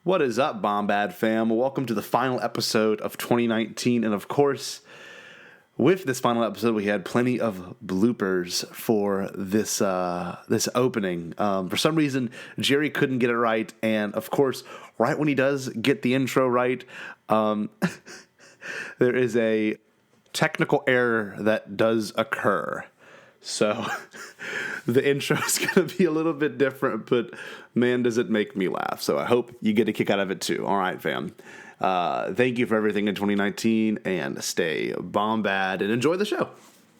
What is up, Bombad fam? Welcome to the final episode of 2019, and of course, with this final episode, we had plenty of bloopers for this opening. For some reason, Jerry couldn't get it right, and of course, right when he does get the intro right, there is a technical error that does occur. So the intro is going to be a little bit different, but man, does it make me laugh. So I hope you get a kick out of it too. All right, fam. Thank you for everything in 2019, and stay bombad and enjoy the show.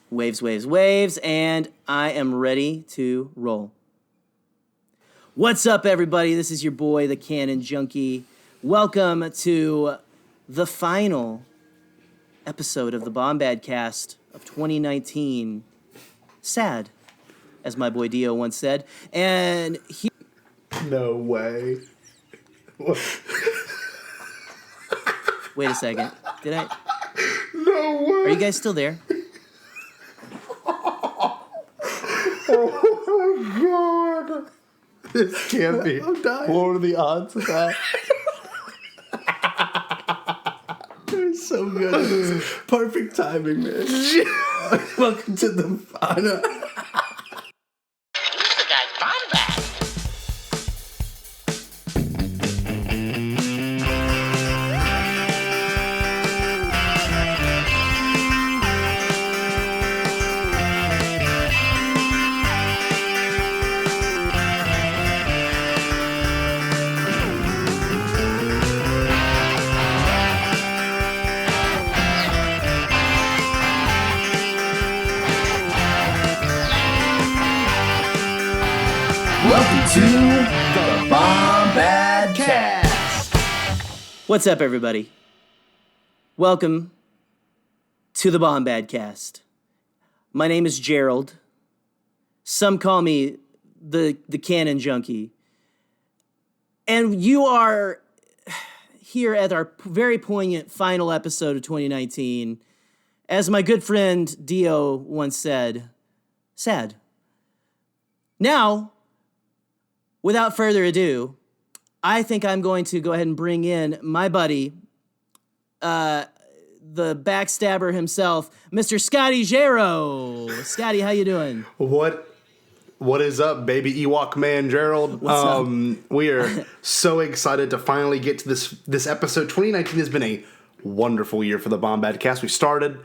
Waves, waves, waves, and I am ready to roll. What's up, everybody? This is your boy, the Canon Junkie. Welcome to the final episode of the Bombadcast of 2019. Sad, as my boy Dio once said. And he... No way. Wait a second. Did I... No way. Are you guys still there? Oh my god. This can't be. I'm dying. What are the odds of that? They're so good. Perfect timing, man. Welcome to the final. To the Bombadcast. What's up, everybody? Welcome to the Bombadcast. My name is Gerald. Some call me the Canon Junkie. And you are here at our very poignant final episode of 2019. As my good friend Dio once said, sad. Now, without further ado, I think I'm going to go ahead and bring in my buddy, the backstabber himself, Mr. Scotty Jarreau. Scotty, how you doing? What is up, baby Ewok man, Gerald? What's up? We are so excited to finally get to this episode. 2019 has been a wonderful year for the Bombadcast. We started.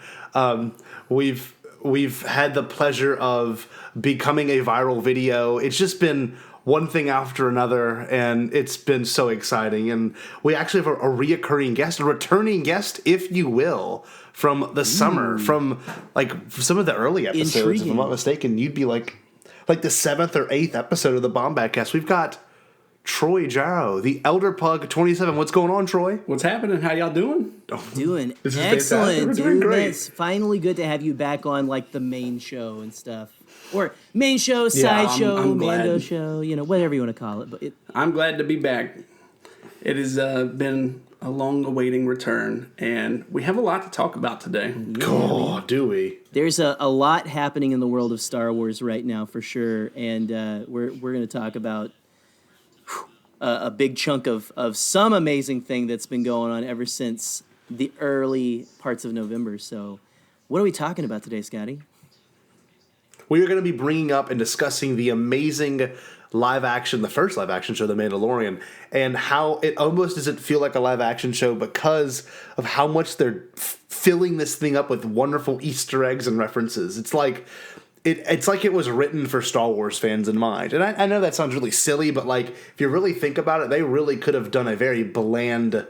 We've had the pleasure of becoming a viral video. It's just been one thing after another, and it's been so exciting. And we actually have a reoccurring guest, a returning guest, if you will, from the summer, from like some of the early episodes. Intriguing. If I'm not mistaken, you'd be like the 7th or 8th episode of the Bombadcast. We've got Troy Jarreau, the Elder Pug 27. What's going on, Troy? What's happening? How y'all doing? Doing This is excellent, fantastic. We're dude. doing great. It's finally good to have you back on like the main show and stuff. Or main show, Yeah, side show, I'm glad. Mando show, whatever you want to call it. But I'm glad to be back. It has been a long-awaiting return, and we have a lot to talk about today. Oh, do we? there's a lot happening in the world of Star Wars right now for sure. And we're going to talk about a big chunk of some amazing thing that's been going on ever since the early parts of November. So what are we talking about today, Scotty? We are going to be bringing up and discussing the amazing the first live action show, The Mandalorian, and how it almost doesn't feel like a live action show because of how much they're filling this thing up with wonderful Easter eggs and references. It's like it was written for Star Wars fans in mind. And I know that sounds really silly, but like if you really think about it, they really could have done a very bland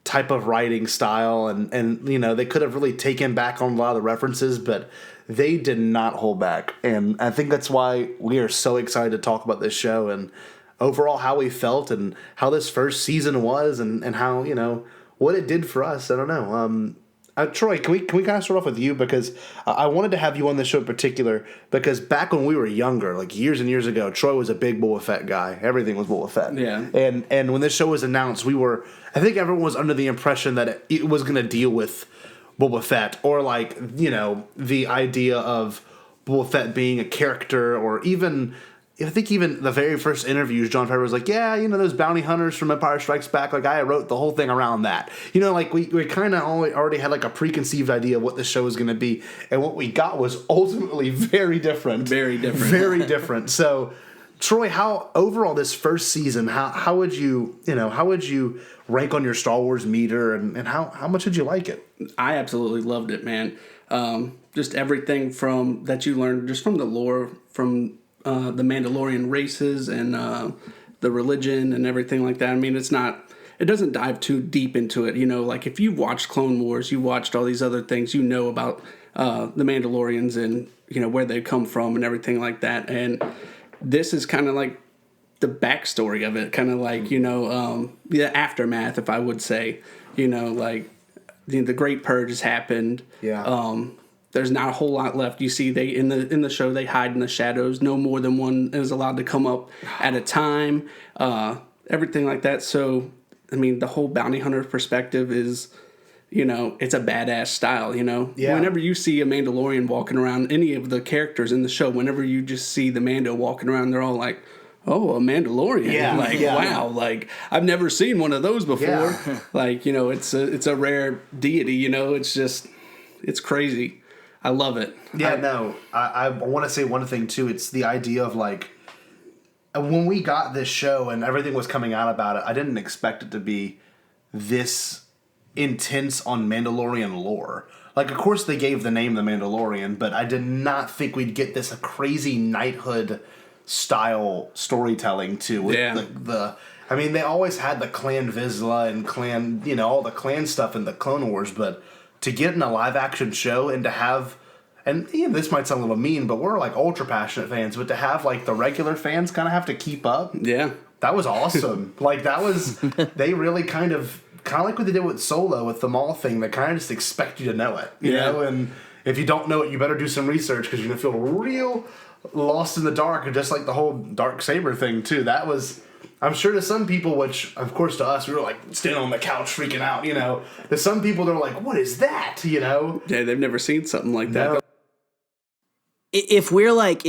type of writing style, and they could have really taken back on a lot of the references, but they did not hold back. And I think that's why we are so excited to talk about this show and overall how we felt and how this first season was and how, what it did for us. I don't know. Troy, can we kind of start off with you? Because I wanted to have you on this show in particular because back when we were younger, like years and years ago, Troy was a big Boba Fett guy. Everything was Boba Fett. Yeah. And when this show was announced, I think everyone was under the impression that it was going to deal with Boba Fett or the idea of Boba Fett being a character or even I think even the very first interviews, Jon Favreau was like, yeah, those bounty hunters from Empire Strikes Back, like I wrote the whole thing around that. Like we kind of already had like a preconceived idea of what the show was going to be, and what we got was ultimately very different. Very different. Very different. So, Troy, how overall this first season, how would you rank on your Star Wars meter, and how much did you like it? I absolutely loved it, man. Just everything from that you learned just from the lore, from the Mandalorian races and the religion and everything like that. I mean, it doesn't dive too deep into it. Like if you've watched Clone Wars, you watched all these other things, about the Mandalorians and, where they come from and everything like that. And this is kind of like the backstory of it, kind of like, the aftermath, if I would say, like the Great Purge has happened. Yeah. There's not a whole lot left. You see, they in the show they hide in the shadows. No more than one is allowed to come up at a time. Everything like that. So, I mean, the whole bounty hunter perspective is, it's a badass style. Yeah. Whenever you see a Mandalorian walking around, any of the characters in the show, whenever you just see the Mando walking around, they're all like, "Oh, a Mandalorian!" Yeah. Wow, like I've never seen one of those before. Yeah. It's a rare deity. It's crazy. I love it. Yeah, no. I want to say one thing, too. It's the idea of, like, when we got this show and everything was coming out about it, I didn't expect it to be this intense on Mandalorian lore. Like, of course, they gave the name The Mandalorian, but I did not think we'd get this crazy knighthood style storytelling, too. With I mean, they always had the Clan Vizsla and Clan, all the clan stuff in the Clone Wars, but to get in a live-action show and to have, and this might sound a little mean, but we're like ultra-passionate fans, but to have like the regular fans kind of have to keep up. Yeah. That was awesome. They really kind of like what they did with Solo, with the Maul thing, they kind of just expect you to know it, you know? And if you don't know it, you better do some research because you're going to feel real lost in the dark, just like the whole Darksaber thing, too. That was... I'm sure to some people, which, of course, to us, we were like standing on the couch freaking out, To some people, they're like, what is that, Yeah, they've never seen something like that. No. If we're like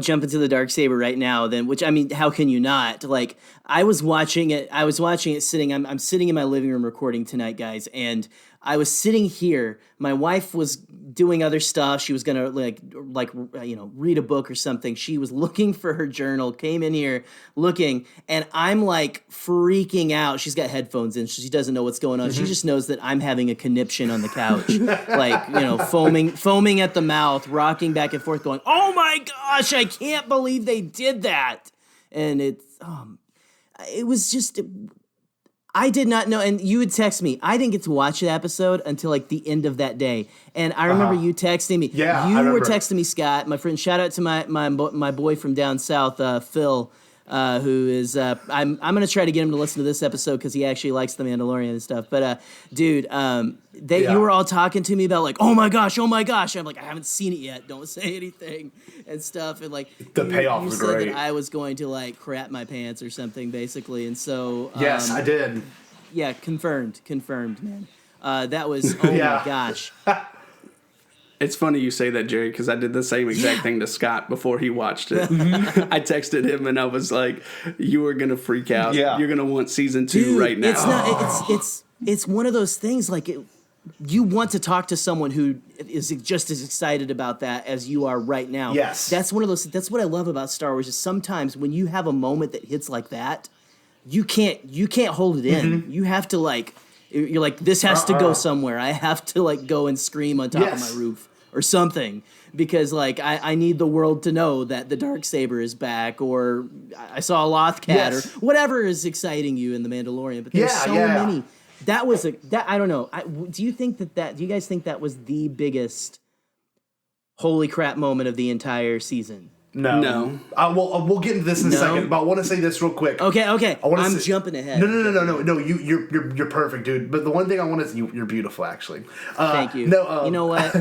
jumping to the Darksaber right now, then, which, I mean, how can you not? Like, I was watching it sitting, I'm sitting in my living room recording tonight, guys, and I was sitting here. My wife was doing other stuff. She was gonna read a book or something. She was looking for her journal, came in here looking, and I'm like freaking out. She's got headphones in, so she doesn't know what's going on. Mm-hmm. She just knows that I'm having a conniption on the couch, foaming at the mouth, rocking back and forth, going, "Oh my gosh, I can't believe they did that!" And it was just. I did not know, and you would text me. I didn't get to watch the episode until like the end of that day, and I remember you texting me. Yeah, you were texting me, Scott, my friend. Shout out to my boy from down south, Phil, who is. I'm gonna try to get him to listen to this episode because he actually likes The Mandalorian and stuff. But dude, you were all talking to me about like, oh my gosh. I'm like, I haven't seen it yet. Don't say anything and stuff. And like the payoff you was said great. That I was going to like crap my pants or something, basically. And so yes, I did. Yeah, confirmed, man. That was my gosh. It's funny you say that, Jerry, because I did the same exact thing to Scott before he watched it. I texted him and I was like, "You are gonna freak out. Yeah. You're gonna want season 2 right now." It's not. It's one of those things like you want to talk to someone who is just as excited about that as you are right now. Yes, that's one of those. That's what I love about Star Wars is sometimes when you have a moment that hits like that, you can't hold it in. Mm-hmm. You have to you're like, this has to go somewhere. I have to go and scream on top of my roof or something because I need the world to know that the Darksaber is back or I saw a Lothcat or whatever is exciting you in The Mandalorian. But there's so many. That was I don't know. Do you think do you guys think that was the biggest holy crap moment of the entire season? No. We'll get into this in a second, but I want to say this real quick. Okay. I'm jumping ahead. No. You're perfect, dude. But the one thing I want to you're beautiful, actually. Thank you. No, you know what?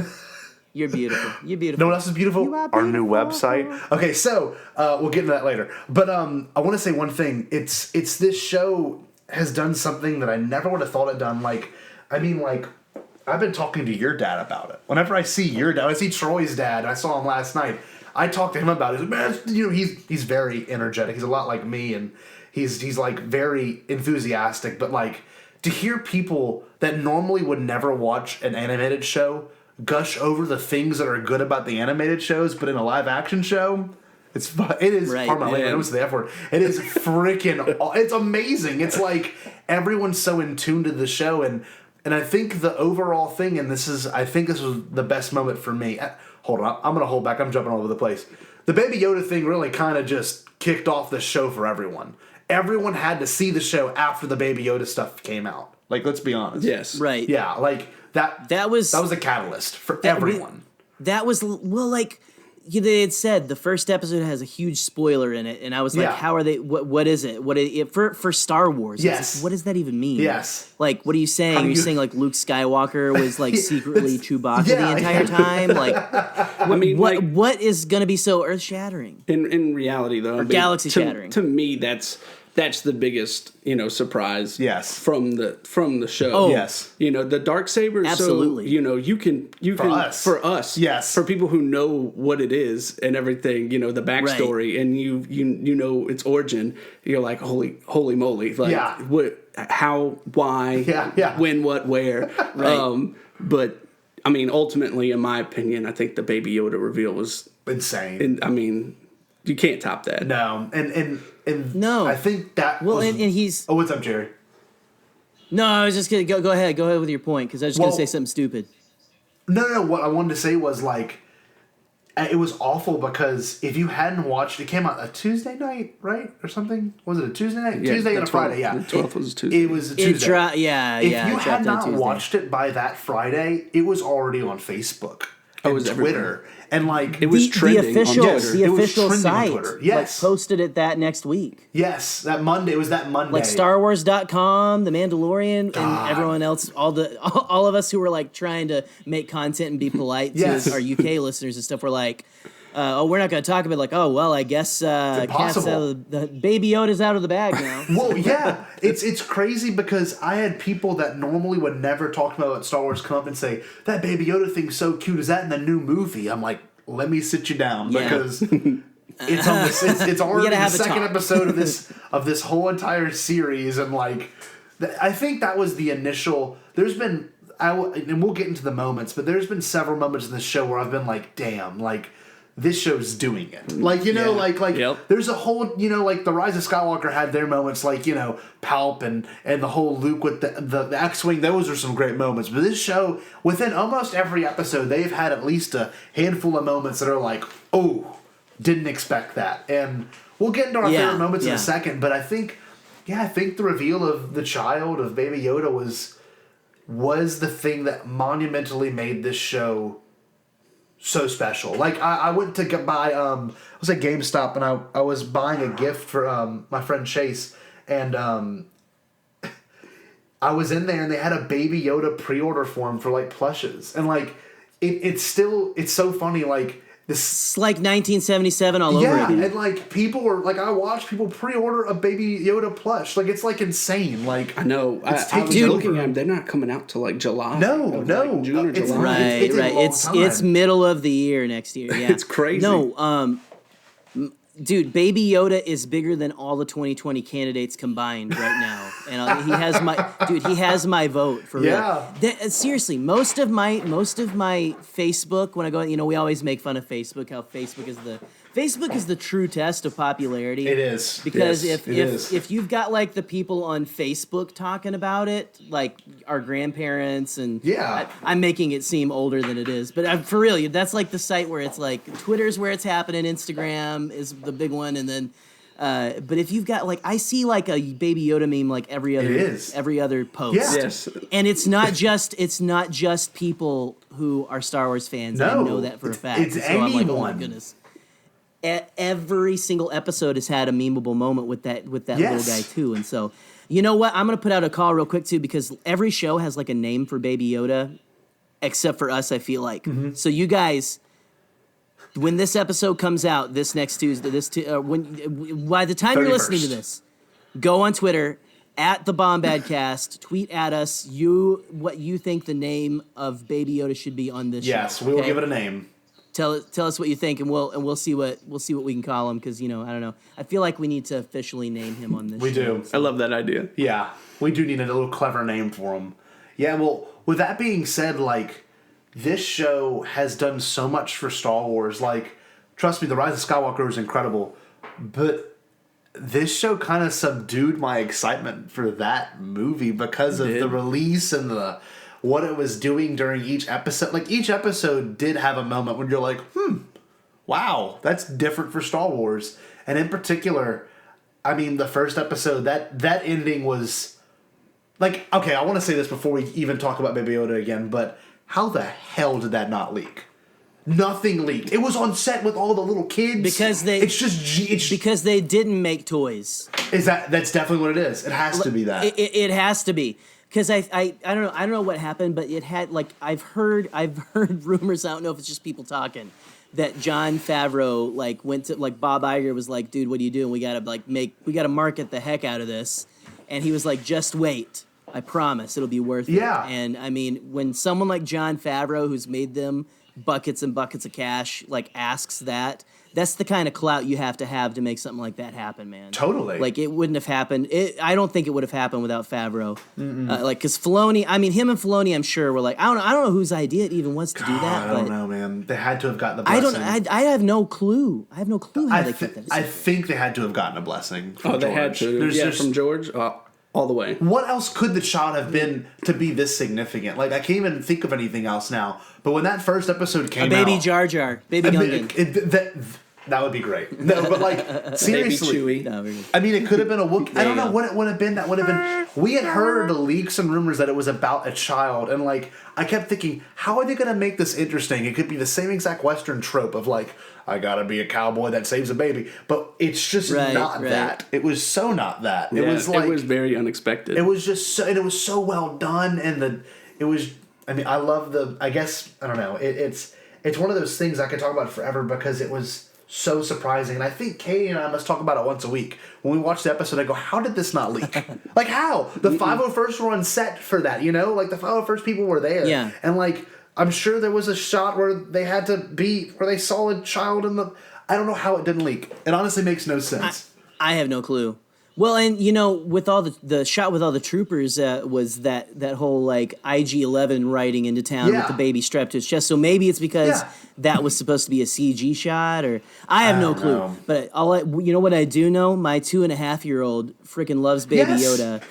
You're beautiful. You're beautiful. No one else is beautiful. You are Our beautiful. new website. Okay, so we'll get into that later. But I want to say one thing. It's this show has done something that I never would have thought it done. I've been talking to your dad about it. Whenever I see your dad, I see Troy's dad. I saw him last night. I talked to him about it. He's like, man, he's very energetic. He's a lot like me, and he's like very enthusiastic. But like to hear people that normally would never watch an animated show gush over the things that are good about the animated shows, but in a live action show, it is right, pardon my language, I almost said the F word. It is freaking it's amazing. It's like everyone's so in tune to the show, and I think the overall thing, and this was the best moment for me. Hold on, I'm gonna hold back. I'm jumping all over the place. The Baby Yoda thing really kind of just kicked off the show for everyone. Everyone had to see the show after the Baby Yoda stuff came out. Like, let's be honest. Yes. Right. Yeah, like that was a catalyst for everyone. Like they had said, the first episode has a huge spoiler in it, and I was like, how are they? What is it? For Star Wars? Yes. Like, what does that even mean? Yes. Like, what are you saying? Are you saying like Luke Skywalker was like secretly Chewbacca the entire time? Like, I mean, what is going to be so earth shattering? In reality, though, or galaxy shattering. To me, that's the biggest, surprise. Yes. From the show. Oh yes. The Darksaber. Absolutely. So you can for us. Yes. For people who know what it is and everything, the backstory, and you know its origin. You're like, holy moly! Like, what? How? Why? Yeah. When? What? Where? Right. But I mean, ultimately, in my opinion, I think the Baby Yoda reveal was insane. I mean, you can't top that. No, and no, I think that. And he's. Oh, what's up, Jerry? No, I was just gonna go ahead with your point, because I was just gonna say something stupid. No. What I wanted to say was like, it was awful because if you hadn't watched, it came out a Tuesday night, right, or something. Was it a Tuesday night? Yeah, Tuesday and a Friday. Yeah, the 12th was a Tuesday. It was a Tuesday. If you had not watched it by that Friday, it was already on Facebook and Twitter. And like it was trending on Twitter. The official site yes. posted it that next week. Yes, that Monday. It was that Monday. Like StarWars.com, The Mandalorian, and everyone else, all of us who were like trying to make content and be polite to our UK listeners and stuff were like, we're not going to talk about it. Like, I guess cat's out of the Baby Yoda's out of the bag now. Well, yeah, it's crazy because I had people that normally would never talk about Star Wars come up and say, that Baby Yoda thing's so cute. Is that in the new movie? I'm like, let me sit you down because it's already the second episode of this whole entire series, and like I think that was the initial. There's been and we'll get into the moments, but there's been several moments in this show where I've been like, damn, like. This show's doing it. Like, Yep. There's a whole, like the Rise of Skywalker had their moments, like, Palp and the whole Luke with the X-Wing. Those are some great moments. But this show, within almost every episode, they've had at least a handful of moments that are like, oh, didn't expect that. And we'll get into our favorite moments in a second. But I think the reveal of the child, of Baby Yoda, was the thing that monumentally made this show so special. Like I went to buy I was at GameStop, and I was buying a gift for my friend Chase, and I was in there and they had a Baby Yoda pre-order form for like plushes, and like it's so funny, like this. It's like 1977 all over again. Yeah, and like people were like, I watched people pre-order a Baby Yoda plush. Like it's like insane. Like I know. I was looking at them. They're not coming out till like July. No, like June or July. It's middle of the year next year. Yeah, it's crazy. No, dude, Baby Yoda is bigger than all the 2020 candidates combined right now, and he has my vote for real. Seriously, most of my Facebook, when I go, we always make fun of Facebook, how Facebook is the true test of popularity. It is. Because if you've got like the people on Facebook talking about it, like our grandparents, and I'm making it seem older than it is, but for real, that's like the site where it's like Twitter's where it's happening, Instagram is the big one, and then but if you've got like, I see like a Baby Yoda meme like every other post. Yes. And it's not just people who are Star Wars fans. No, I know that for a fact. It's so I'm like, oh my anyone. goodness. Every single episode has had a memeable moment with that little guy too, and so you know what? I'm gonna put out a call real quick too, because every show has like a name for Baby Yoda, except for us. I feel like so you guys, when this episode comes out this next Tuesday, by the time 31st. You're listening to this, go on Twitter at the Bombadcast, tweet at us what you think the name of Baby Yoda should be on this show. Yes, we will give it a name. Tell us what you think, and we'll see what we can call him, because I don't know. I feel like we need to officially name him on this. We show. do. I love that idea. Yeah, we do need a little clever name for him. Yeah, well, with that being said, like, this show has done so much for Star Wars. Like, trust me, The Rise of Skywalker was incredible, but this show kind of subdued my excitement for that movie because of the release and what it was doing during each episode. Like, each episode did have a moment when you're like, wow, that's different for Star Wars. And in particular, I mean, the first episode, that ending was... Like, okay, I want to say this before we even talk about Baby Yoda again, but how the hell did that not leak? Nothing leaked. It was on set with all the little kids. Because they didn't make toys. That's definitely what it is. It has to be that. It has to be. Because I don't know what happened, but it had, like, I've heard rumors. I don't know if it's just people talking, that Jon Favreau like went to, like, Bob Iger was like, dude, what are you doing? We gotta market the heck out of this, and he was like, just wait, I promise it'll be worth it. Yeah. And I mean, when someone like Jon Favreau, who's made them buckets and buckets of cash, like, asks that. That's the kind of clout you have to make something like that happen, man. Totally. Like, it wouldn't have happened. I don't think it would have happened without Favreau. Like, because Filoni, I mean, him and Filoni, I'm sure, were like, I don't know whose idea it even was to do that. I don't know, man. They had to have gotten the blessing. I have no clue. I have no clue how they kept that. I think they had to have gotten a blessing from George. They had to. From George, all the way. What else could the shot have been to be this significant? Like, I can't even think of anything else now. But when that first episode came out... Baby Jar Jar. Baby Gungan. That would be great. No, but, like, seriously. Baby Chewie. No, I mean, it could have been a Wookiee. I don't know what it would have been. That would have been... We had heard leaks and rumors that it was about a child. And, like, I kept thinking, how are they going to make this interesting? It could be the same exact Western trope of, like, I gotta be a cowboy that saves a baby. But it's just not that. It was so not that. Yeah, it was very unexpected. It was just so... And it was so well done. And it was... I mean, I love I guess... I don't know. It's one of those things I could talk about forever because it was... so surprising. And I think Katie and I must talk about it once a week. When we watch the episode, I go, how did this not leak? Like, how? The 501st were on set for that, you know? Like, the 501st people were there. Yeah. And, like, I'm sure there was a shot where they had to be, where they saw a child in the... I don't know how it didn't leak. It honestly makes no sense. I have no clue. Well, and, with all the shot with all the troopers was that whole, like, IG-11 riding into town with the baby strapped to his chest. So maybe it's because that was supposed to be a CG shot, or I have no clue. know. But you know what I do know? My 2.5-year-old freaking loves Baby Yoda.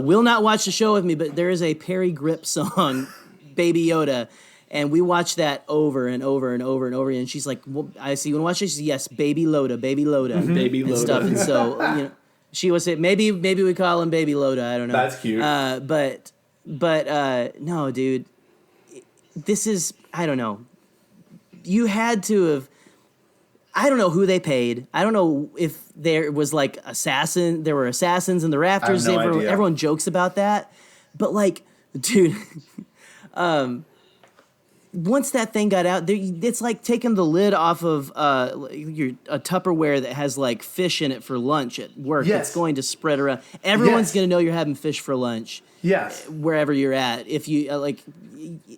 Will not watch the show with me, but there is a Perry Grip song, Baby Yoda. And we watch that over and over and over and over again. And she's like, well, I see you want to watch it? She says, yes, Baby Loda, Baby Loda. Mm-hmm. Baby Loda. And stuff. And so, she was saying, maybe we call him Baby Loda. I don't know. That's cute. But no, dude. This is, I don't know. You had to have, I don't know who they paid. I don't know if there was, like, there were assassins in the rafters. I have no idea. Everyone jokes about that. But, like, dude, once that thing got out, it's like taking the lid off of a Tupperware that has, like, fish in it for lunch at work. Yes. It's going to spread around. Everyone's going to know you're having fish for lunch. Yes. Wherever you're at. If you,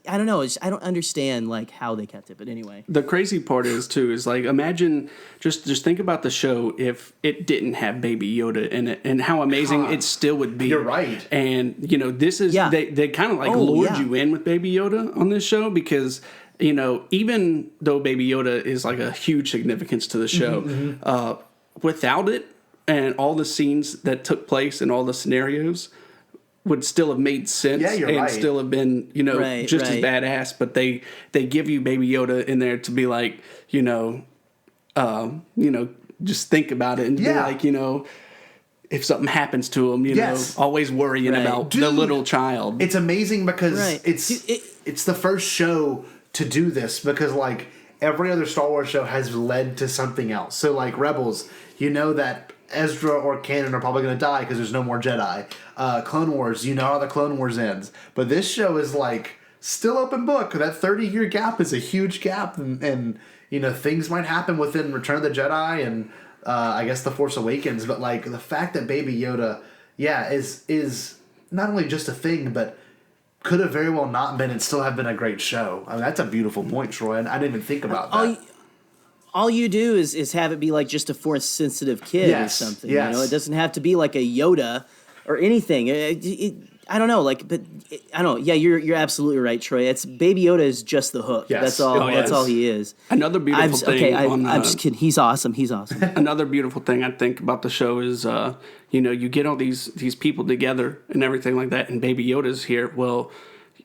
I don't know. I don't understand, like, how they kept it. But anyway. The crazy part is, like, imagine, just think about the show if it didn't have Baby Yoda in it and how amazing it still would be. You're right. And, this is, they kind of, like, lured you in with Baby Yoda on this show because, even though Baby Yoda is, like, a huge significance to the show, without it and all the scenes that took place and all the scenarios would still have made sense and still have been, as badass. But they give you Baby Yoda in there to be like, just think about it and be like, if something happens to him, always worrying about the little child. It's amazing because it's the first show to do this because, like, every other Star Wars show has led to something else. So, like, Rebels, that Ezra or Kanan are probably going to die because there's no more Jedi. Clone Wars, how the Clone Wars ends. But this show is, like, still open book. That 30-year gap is a huge gap. And things might happen within Return of the Jedi and, I guess, The Force Awakens. But, like, the fact that Baby Yoda, is not only just a thing, but could have very well not been and still have been a great show. I mean, that's a beautiful point, Troy, and I didn't even think about that. All you do is have it be like just a Force-sensitive kid or something. Yes. You know, it doesn't have to be like a Yoda or anything. I don't know, I don't know. Yeah, you're absolutely right, Troy. It's Baby Yoda is just the hook. Yes. That's all. That's all he is. Another beautiful thing. I'm just kidding. He's awesome. Another beautiful thing I think about the show is, you get all these people together and everything like that, and Baby Yoda's here. Well,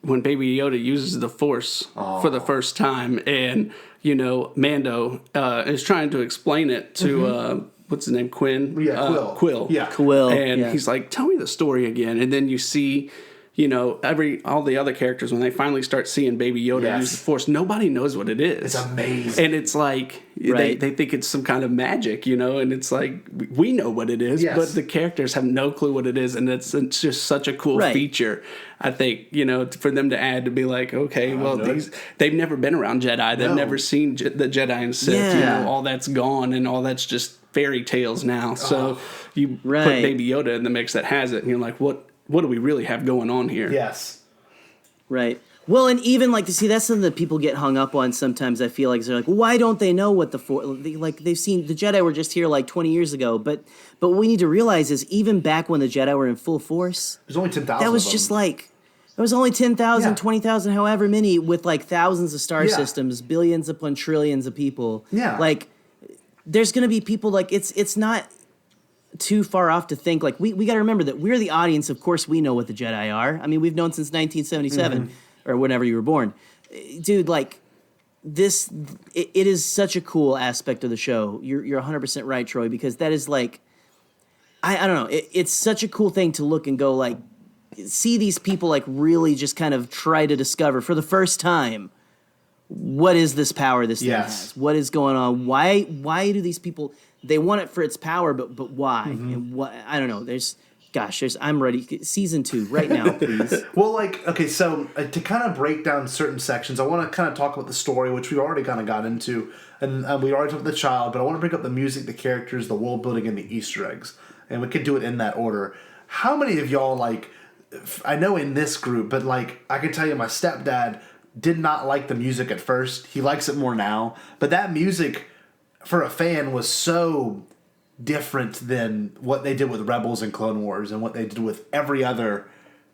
when Baby Yoda uses the Force for the first time, and Mando is trying to explain it to what's his name, Quinn? Yeah, Quill. Yeah, Quill. And he's like, "Tell me the story again." And then you see, all the other characters, when they finally start seeing Baby Yoda use the Force, nobody knows what it is. It's amazing. And it's like, they think it's some kind of magic, and it's like, we know what it is, but the characters have no clue what it is, and it's just such a cool feature, I think, for them to add, to be like, okay, they've never been around Jedi, they've never seen the Jedi and Sith, all that's gone, and all that's just fairy tales now, so you put Baby Yoda in the mix that has it, and you're like, what do we really have going on here? Yes. Right. Well, and even that's something that people get hung up on sometimes. I feel like they're like, well, why don't they know what the Force? They've seen the Jedi were just here 20 years ago, but what we need to realize is even back when the Jedi were in full force, there's only 10,000. That was just there was only 10,000, 20,000, however many, with thousands of star systems, billions upon trillions of people. Yeah. There's going to be people it's not too far off to think we got to remember that we're the audience. Of course, we know what the Jedi are. I mean, we've known since 1977 or whenever you were born, dude. This, it is such a cool aspect of the show. You're 100% right, Troy, because that is I don't know. It's such a cool thing to look and go see these people really just kind of try to discover for the first time what is this power this thing has? What is going on? Why do these people? They want it for its power, but why? And what? I don't know. I'm ready. Season 2 right now, please. Well, okay, so to kind of break down certain sections, I want to kind of talk about the story, which we already kind of got into, and we already talked about the child, but I want to bring up the music, the characters, the world building, and the Easter eggs, and we could do it in that order. How many of y'all I know in this group, but I can tell you, my stepdad did not like the music at first. He likes it more now, but that music, for a fan, was so different than what they did with Rebels and Clone Wars and what they did with every other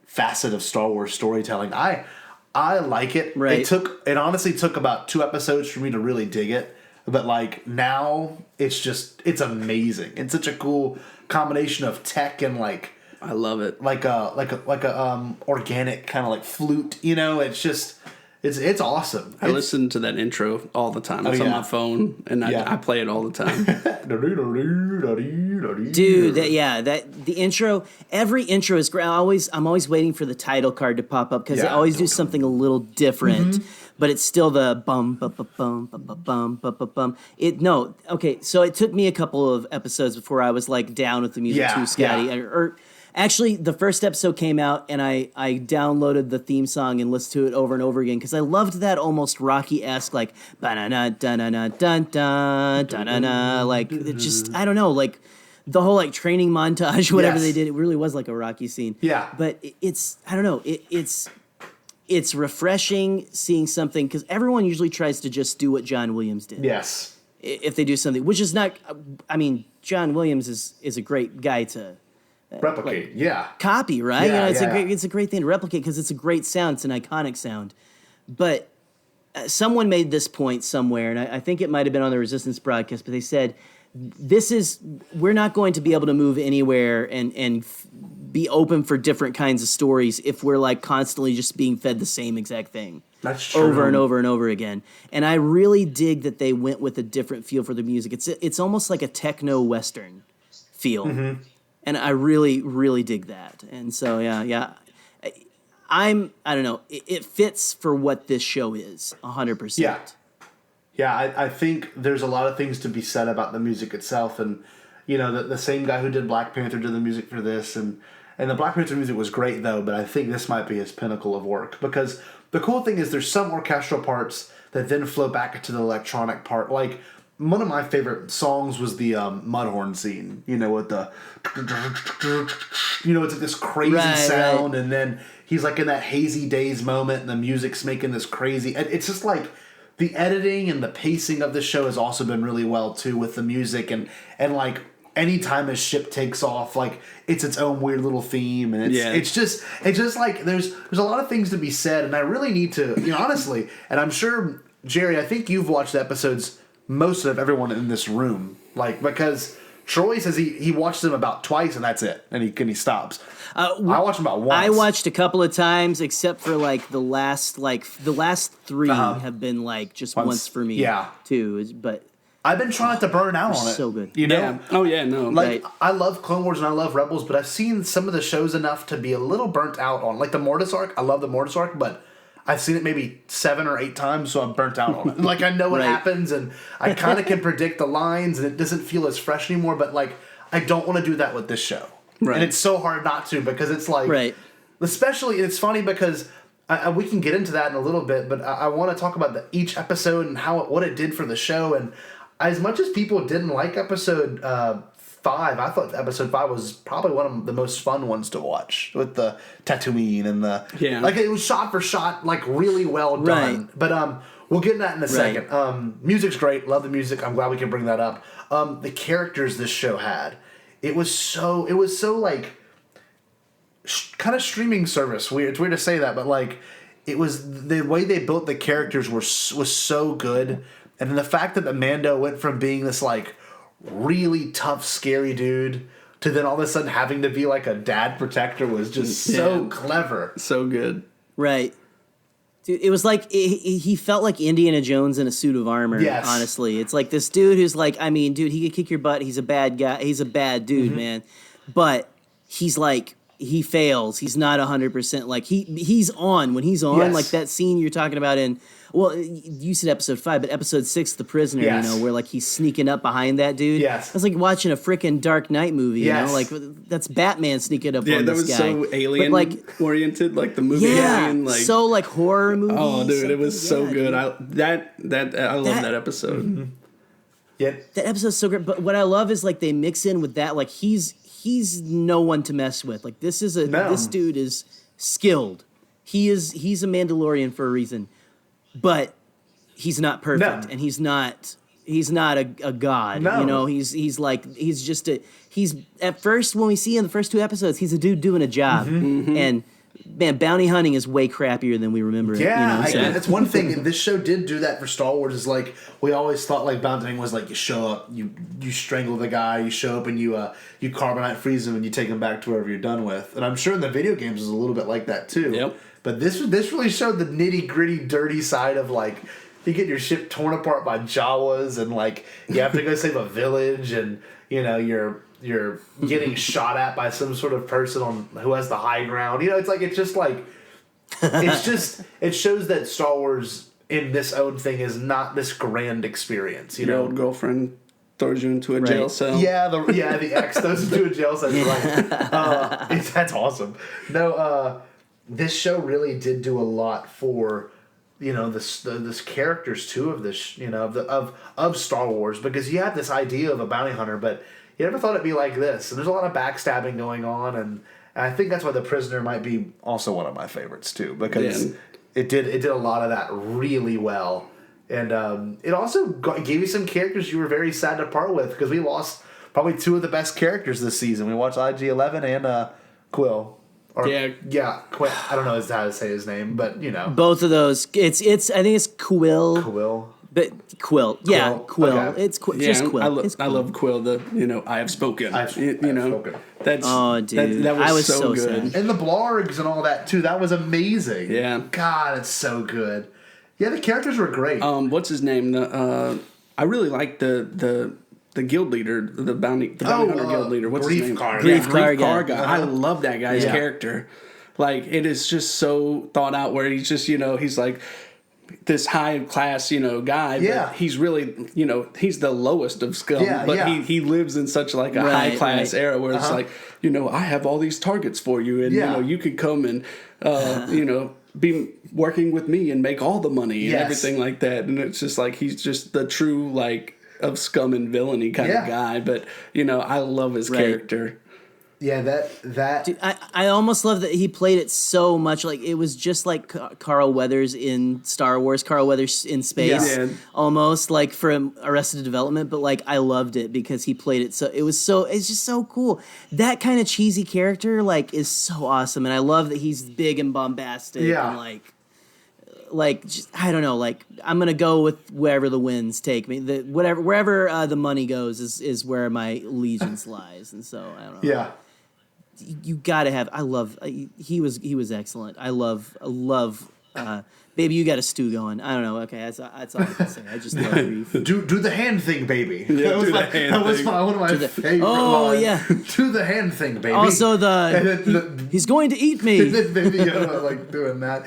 facet of Star Wars storytelling. I like it. Right. It honestly took about 2 episodes for me to really dig it, but now it's amazing. It's such a cool combination of tech and I love it. Like a organic kind of flute, it's just it's awesome. I listen to that intro all the time. It's on my phone, and I play it all the time. Dude, the intro, every intro is great. I'm always waiting for the title card to pop up because they always do something a little different, but it's still the bum bum bum bum bum bum bum bum bum. So it took me a couple of episodes before I was down with the music too, Scotty. Actually, the first episode came out, and I downloaded the theme song and listened to it over and over again because I loved that almost Rocky-esque, ba-na-na, da-na-na, dun-dun, da-na-na, it just, I don't know, the whole, training montage, whatever they did, it really was like a Rocky scene. Yeah. But it's, I don't know, it's refreshing seeing something, because everyone usually tries to just do what John Williams did. Yes. If they do something, which is not, John Williams is a great guy to replicate, copy, right? Yeah, it's a great thing to replicate because it's a great sound. It's an iconic sound. But someone made this point somewhere, and I think it might have been on the Resistance broadcast, but they said, we're not going to be able to move anywhere and be open for different kinds of stories if we're constantly just being fed the same exact thing. That's true. Over and over and over again. And I really dig that they went with a different feel for the music. It's almost like a techno Western feel. And I really, really dig that. And so, I don't know. It fits for what this show is, 100%. Yeah, I think there's a lot of things to be said about the music itself. And, the same guy who did Black Panther did the music for this. And the Black Panther music was great, though, but I think this might be his pinnacle of work. Because the cool thing is there's some orchestral parts that then flow back into the electronic part. one of my favorite songs was the Mudhorn scene. You know, with the, you know, it's like this crazy sound, and then he's like in that hazy days moment, and the music's making this crazy. It's just like the editing and the pacing of the show has also been really well too with the music, and like anytime a ship takes off, like it's its own weird little theme, and it's just like there's a lot of things to be said, and I really need to, you know, honestly, and I'm sure Jerry, I think you've watched the episodes most of everyone in this room, like, because Troy says he watched them about twice and that's it, and he stops. I watched them about once. I watched a couple of times, except for like the last three have been like just once for me, too. But I've been trying not to burn out on it. So good, you know? Yeah. Oh yeah, no. Like I love Clone Wars and I love Rebels, but I've seen some of the shows enough to be a little burnt out on, like the Mortis arc. I love the Mortis arc, but I've seen it maybe 7 or 8 times, so I'm burnt out on it. Like, I know what happens, and I kind of can predict the lines, and it doesn't feel as fresh anymore, but, like, I don't want to do that with this show. Right. And it's so hard not to, because it's like... Especially, it's funny because we can get into that in a little bit, but I want to talk about each episode and what it did for the show, and as much as people didn't like episode 5, I thought episode 5 was probably one of the most fun ones to watch, with the Tatooine and the like, it was shot for shot, like really well done. But we'll get into that in a second. Music's great, love the music. I'm glad we can bring that up. The characters this show had, it was so like kind of streaming service. It's weird to say that, but like it was the way they built the characters was so good, and then the fact that the Mando went from being this like really tough, scary dude to then all of a sudden having to be like a dad protector was just so clever. So good. Right. Dude, it was like, he felt like Indiana Jones in a suit of armor, honestly. It's like this dude who's like, I mean, dude, he could kick your butt. He's a bad guy. He's a bad dude, man. But he's like, he fails. He's not 100%. Like, he's on. When he's on, like that scene you're talking about in... Well, you said episode 5, but episode 6, The Prisoner, you know, where, like, he's sneaking up behind that dude. Yes. It's like watching a freaking Dark Knight movie, you know? Like, that's Batman sneaking up on this guy. Yeah, that was so alien-oriented, like the movie Alien. Like, so, like, horror movie. Oh, dude, it was so good. I love that episode. Mm-hmm. Yeah. That episode's so great. But what I love is, like, they mix in with that, like, he's no one to mess with. Like, this dude is skilled. He's a Mandalorian for a reason. But he's not perfect, and he's not a god. You know, he's at first, when we see him in the first 2 episodes, he's a dude doing a job, and man, bounty hunting is way crappier than we remember it. Yeah, you know, that's one thing. And this show did do that for Star Wars. Is like we always thought like bounty hunting was like you show up, you strangle the guy, you show up and you carbonite freeze him and you take him back to wherever you're done with. And I'm sure in the video games is a little bit like that too. Yep. But this really showed the nitty gritty, dirty side of like you get your ship torn apart by Jawas and like you have to go save a village and you know you're getting shot at by some sort of person who has the high ground. You know, it's it shows that Star Wars in this own thing is not this grand experience. Your old girlfriend throws you into a jail cell. Yeah, the ex throws you into a jail cell. Right. That's awesome. No, this show really did do a lot for, you know, this characters too of this, you know, of Star Wars, because you have this idea of a bounty hunter, but you never thought it'd be like this. And there's a lot of backstabbing going on, and I think that's why The Prisoner might be also one of my favorites too, because it did a lot of that really well, and it also gave you some characters you were very sad to part with, because we lost probably 2 of the best characters this season. We watched IG-11 and Quill. Quill. I don't know how to say his name, but you know, both of those. It's I think it's Quill. Quill. But Quill. Yeah, Quill. Okay. It's just Quill. I love Quill. I have spoken. Spoken. That's dude. That was, I was so good. Sad. And the Blargs and all that too. That was amazing. Yeah. God, it's so good. Yeah, the characters were great. What's his name? I really like the guild leader, the bounty hunter guild leader. What's his name? Grief Karga. I love that guy's character. Like, it is just so thought out, where he's just, he's like this high class, guy. But he's really, he's the lowest of scum. He lives in such like a high class era where it's like, I have all these targets for you, and you could come and be working with me and make all the money and everything like that. And it's just like he's just the true like of scum and villainy kind of guy, but I love his character. Yeah, that. Dude, I almost love that he played it so much. Like, it was just like Carl Weathers in Star Wars, Carl Weathers in space, almost like from Arrested Development. But like, I loved it because he played it it's just so cool. That kind of cheesy character like is so awesome, and I love that he's big and bombastic. And like just, I don't know, like I'm gonna go with wherever the winds take me. Wherever the money goes is where my allegiance lies, and so I don't know. Yeah. You gotta have. He was excellent. I love. Baby, you got a stew going. I don't know. Okay, that's all I can say. I just love Reef. Do the hand thing, baby. Yeah, that was one of my favorite. Oh lines. yeah. Do the hand thing, baby. Also he's going to eat me. And then Baby Yoda like doing that.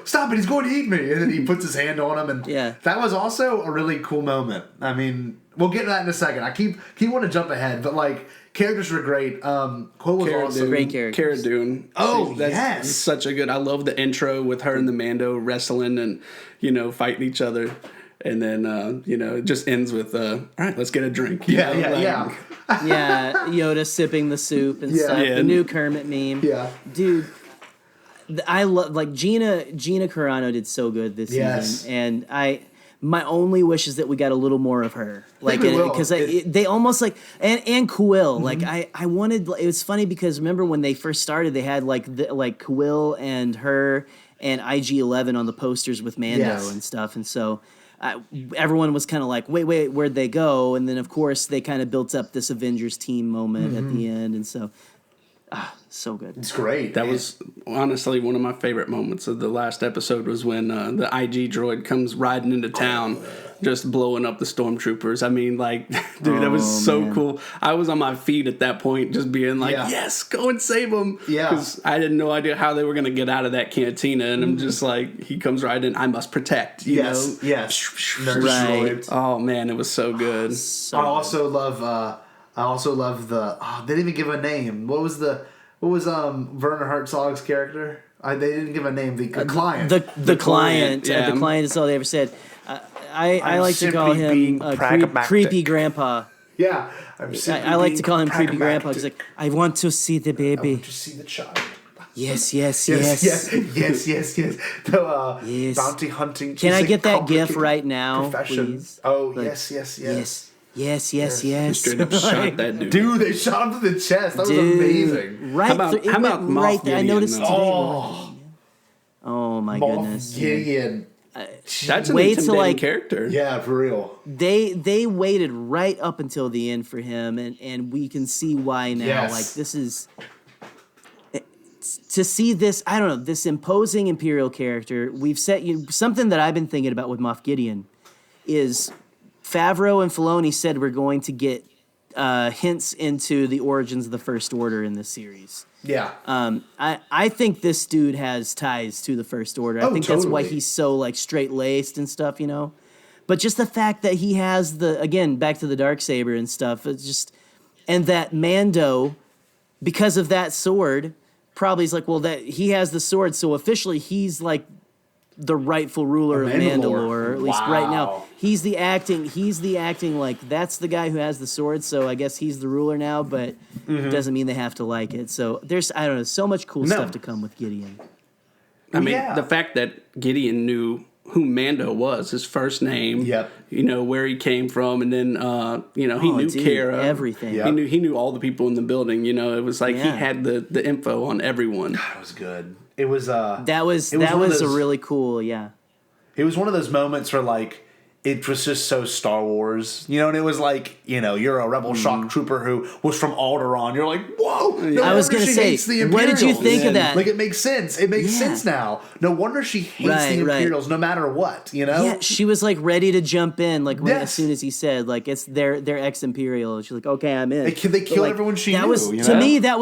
Stop it! He's going to eat me. And then he puts his hand on him, and that was also a really cool moment. I mean, we'll get to that in a second. I keep wanting to jump ahead, but like. Characters were great. Quill was awesome. Great characters. Cara Dune. That's such a good. I love the intro with her and the Mando wrestling and fighting each other, and then it just ends with all right, let's get a drink. Yeah. Yoda sipping the soup and stuff. The new Kermit meme. Yeah, dude. I love like Gina Carano did so good this season, and my only wish is that we got a little more of her, like because they almost like and Quill. Like I wanted. It was funny because remember when they first started, they had like Quill and her and IG-11 on the posters with Mando and stuff, and so everyone was kind of like, wait, where'd they go? And then of course they kind of built up this Avengers team moment at the end, and so. So good. It's great. That was honestly one of my favorite moments of the last episode was when the IG droid comes riding into town, just blowing up the stormtroopers. I mean, like, dude, that was so cool. I was on my feet at that point, just being like, yes, go and save them. Yeah. Because I had no idea how they were going to get out of that cantina. And I'm just like, he comes riding in, I must protect, you know? Yes. Right. Oh, man, it was so good. I also love the. They didn't even give a name. What was Werner Herzog's character? They didn't give a name. The client. The client. Yeah. The client is all they ever said. I like to call him creepy grandpa. Yeah. I like to call him creepy grandpa. He's like, I want to see the baby. I want to see the child. Yes. The bounty hunting. Can I get that GIF right now, please? Oh, yes. Yes. Straight up shot that dude. Dude, they shot him to the chest. That was amazing. How about Moff right there? I Gideon, noticed though? today. Oh my goodness. Gideon. That's an intimidating character. Yeah, for real. They waited right up until the end for him, and we can see why now. Yes. Like, this is to see this. I don't know, this imposing Imperial character. We've set something that I've been thinking about with Moff Gideon is. Favreau and Filoni said we're going to get hints into the origins of the First Order in this series. Yeah. I think this dude has ties to the First Order. I think that's why he's so like straight-laced and stuff, But just the fact that he has back to the Darksaber and stuff, it's just, and that Mando, because of that sword, probably is like, well, that he has the sword, so officially he's like the rightful ruler of Mandalore, or at least right now. He's the acting like that's the guy who has the sword, so I guess he's the ruler now, but it doesn't mean they have to like it. So there's, I don't know, so much cool stuff to come with Gideon. I mean, the fact that Gideon knew who Mando was, his first name, where he came from, and then, he knew Cara. Everything. Yep. He knew all the people in the building, it was like he had the info on everyone. That was good. It was that was a really cool, It was one of those moments where like it was just so Star Wars, and it was like, you're a rebel shock trooper who was from Alderaan. You're like, whoa! No I was gonna say, what did you think of that? Like, it makes sense. It makes sense now. No wonder she hates the Imperials, no matter what. Yeah, she was like ready to jump in, like as soon as he said, like it's their ex-Imperial. She's like, okay, I'm in. They killed everyone she knew. To me, that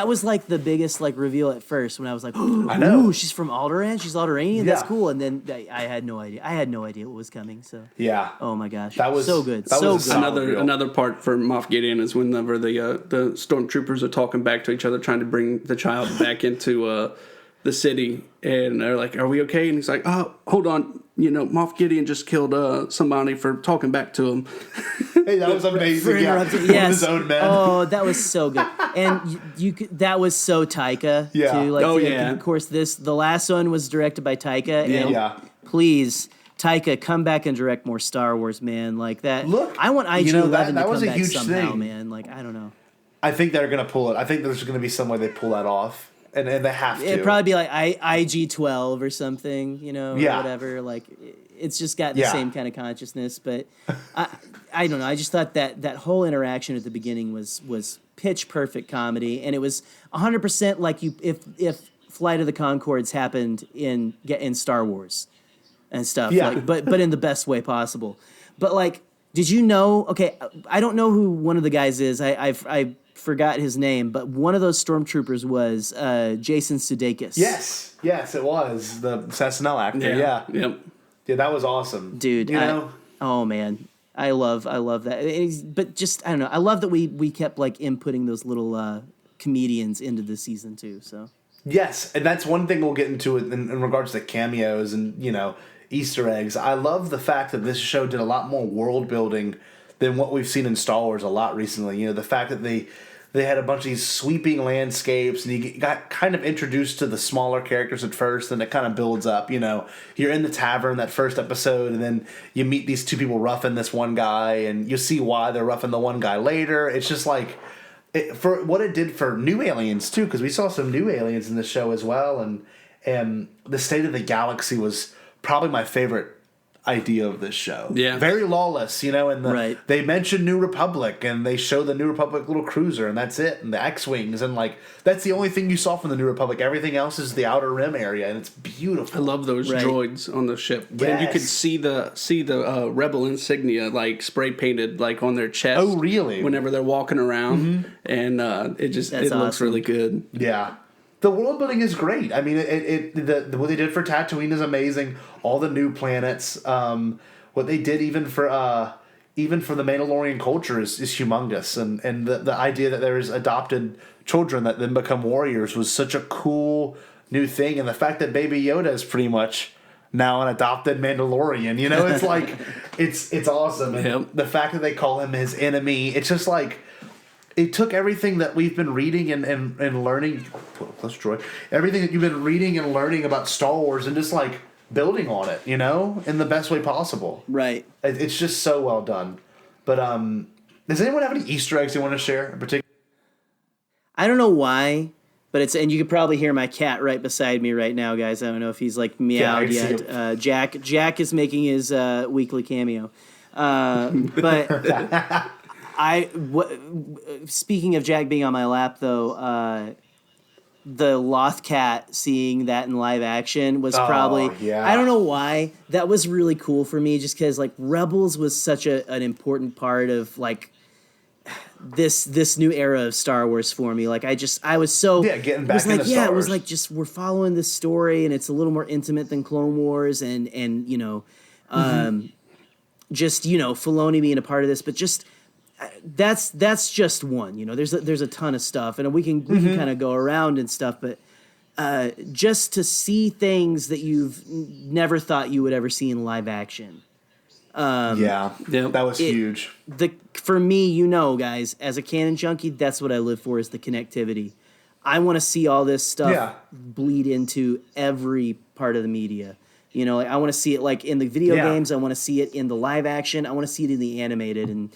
was like the biggest like reveal at first when I was like, I know. Ooh, she's from Alderaan. She's Alderanian. That's cool. And then I had no idea. I had no idea what was coming. So oh my gosh, that was so good. That was good. Another part for Moff Gideon is whenever the stormtroopers are talking back to each other, trying to bring the child back into the city, and they're like, "Are we okay?" And he's like, "Oh, hold on, Moff Gideon just killed somebody for talking back to him." Hey, that was amazing. Yeah, Yes. with his own men. Oh, that was so good, and that was so Taika Yeah. too. Like, Oh, yeah. Of course, the last one was directed by Taika. And Yeah. please, Taika, come back and direct more Star Wars, man. Like that. Look, I want IG-11 that to come was a back huge somehow, thing. man. Like, I don't know. I think they're going to pull it. I think there's going to be some way they pull that off. And they have to. It'd probably be like IG-12 or something, or whatever. Like, it's just got the same kind of consciousness. But I don't know. I just thought that whole interaction at the beginning was pitch perfect comedy, and it was 100% like if Flight of the Conchords happened in Star Wars and stuff. Yeah. Like, but in the best way possible. But like, did you know? Okay, I don't know who one of the guys is. I forgot his name, but one of those stormtroopers was Jason Sudeikis. Yes, it was the SNL actor. Yeah. Yep. Yeah, that was awesome, Dude. Oh man, I love that. But just I don't know. I love that we kept like inputting those little comedians into the season too. So yes, and that's one thing we'll get into in regards to cameos and Easter eggs. I love the fact that this show did a lot more world building than what we've seen in Star Wars a lot recently. The fact that they had a bunch of these sweeping landscapes, and you got kind of introduced to the smaller characters at first, and it kind of builds up. You're in the tavern that first episode, and then you meet these two people roughing this one guy, and you see why they're roughing the one guy later. It's just like, for what it did for new aliens, too, because we saw some new aliens in the show as well, and the state of the galaxy was probably my favorite idea of this show. Yeah. Very lawless, and Right. they mention New Republic, and they show the New Republic little cruiser, and that's it, and the X-Wings, and like that's the only thing you saw from the New Republic. Everything else is the Outer Rim area, and it's beautiful. I love those Right. droids on the ship. And you Yes. could see the rebel insignia like spray painted like on their chest. Oh, really? Whenever they're walking around, and it That's looks awesome. really good. Yeah. The world building is great. I mean, what they did for Tatooine is amazing. All the new planets, what they did even for the Mandalorian culture is humongous. And the idea that there's adopted children that then become warriors was such a cool new thing. And the fact that Baby Yoda is pretty much now an adopted Mandalorian, it's like it's awesome. And Yep. the fact that they call him his enemy, it's just like. It took everything that we've been reading and learning, plus Troy, everything that you've been reading and learning about Star Wars and just like building on it, in the best way possible. right. It's just so well done. But does anyone have any Easter eggs they want to share in particular? I don't know why, but and you could probably hear my cat right beside me right now, guys. I don't know if he's like meowed I see yet. Jack is making his weekly cameo, but. Speaking of Jack being on my lap, though, the Loth cat seeing that in live action was probably yeah. I don't know why that was really cool for me, just because like Rebels was such an important part of like this new era of Star Wars for me. Like I was so getting back it was like into Star it was Wars. like just we're following this story and it's a little more intimate than Clone Wars and just Filoni being a part of this, but just. That's just one. There's a ton of stuff, and we can kind of go around and stuff. But just to see things that you've never thought you would ever see in live action. That was huge. For me, guys, as a canon junkie, that's what I live for is the connectivity. I want to see all this stuff bleed into every part of the media. Like I want to see it like in the video games. I want to see it in the live action. I want to see it in the animated and.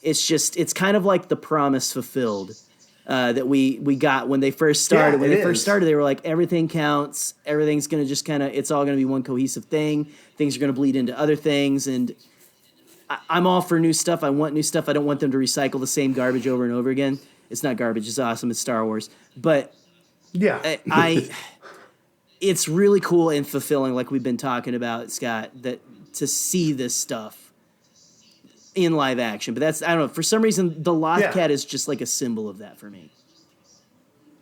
It's kind of like the promise fulfilled that we got when they first started. Yeah, when they first started, they were like, everything counts. Everything's going to just it's all going to be one cohesive thing. Things are going to bleed into other things. And I'm all for new stuff. I want new stuff. I don't want them to recycle the same garbage over and over again. It's not garbage. It's awesome. It's Star Wars. But it's really cool and fulfilling, like we've been talking about, Scott, that to see this stuff in live action. But I don't know, for some reason the Loth cat is just like a symbol of that for me.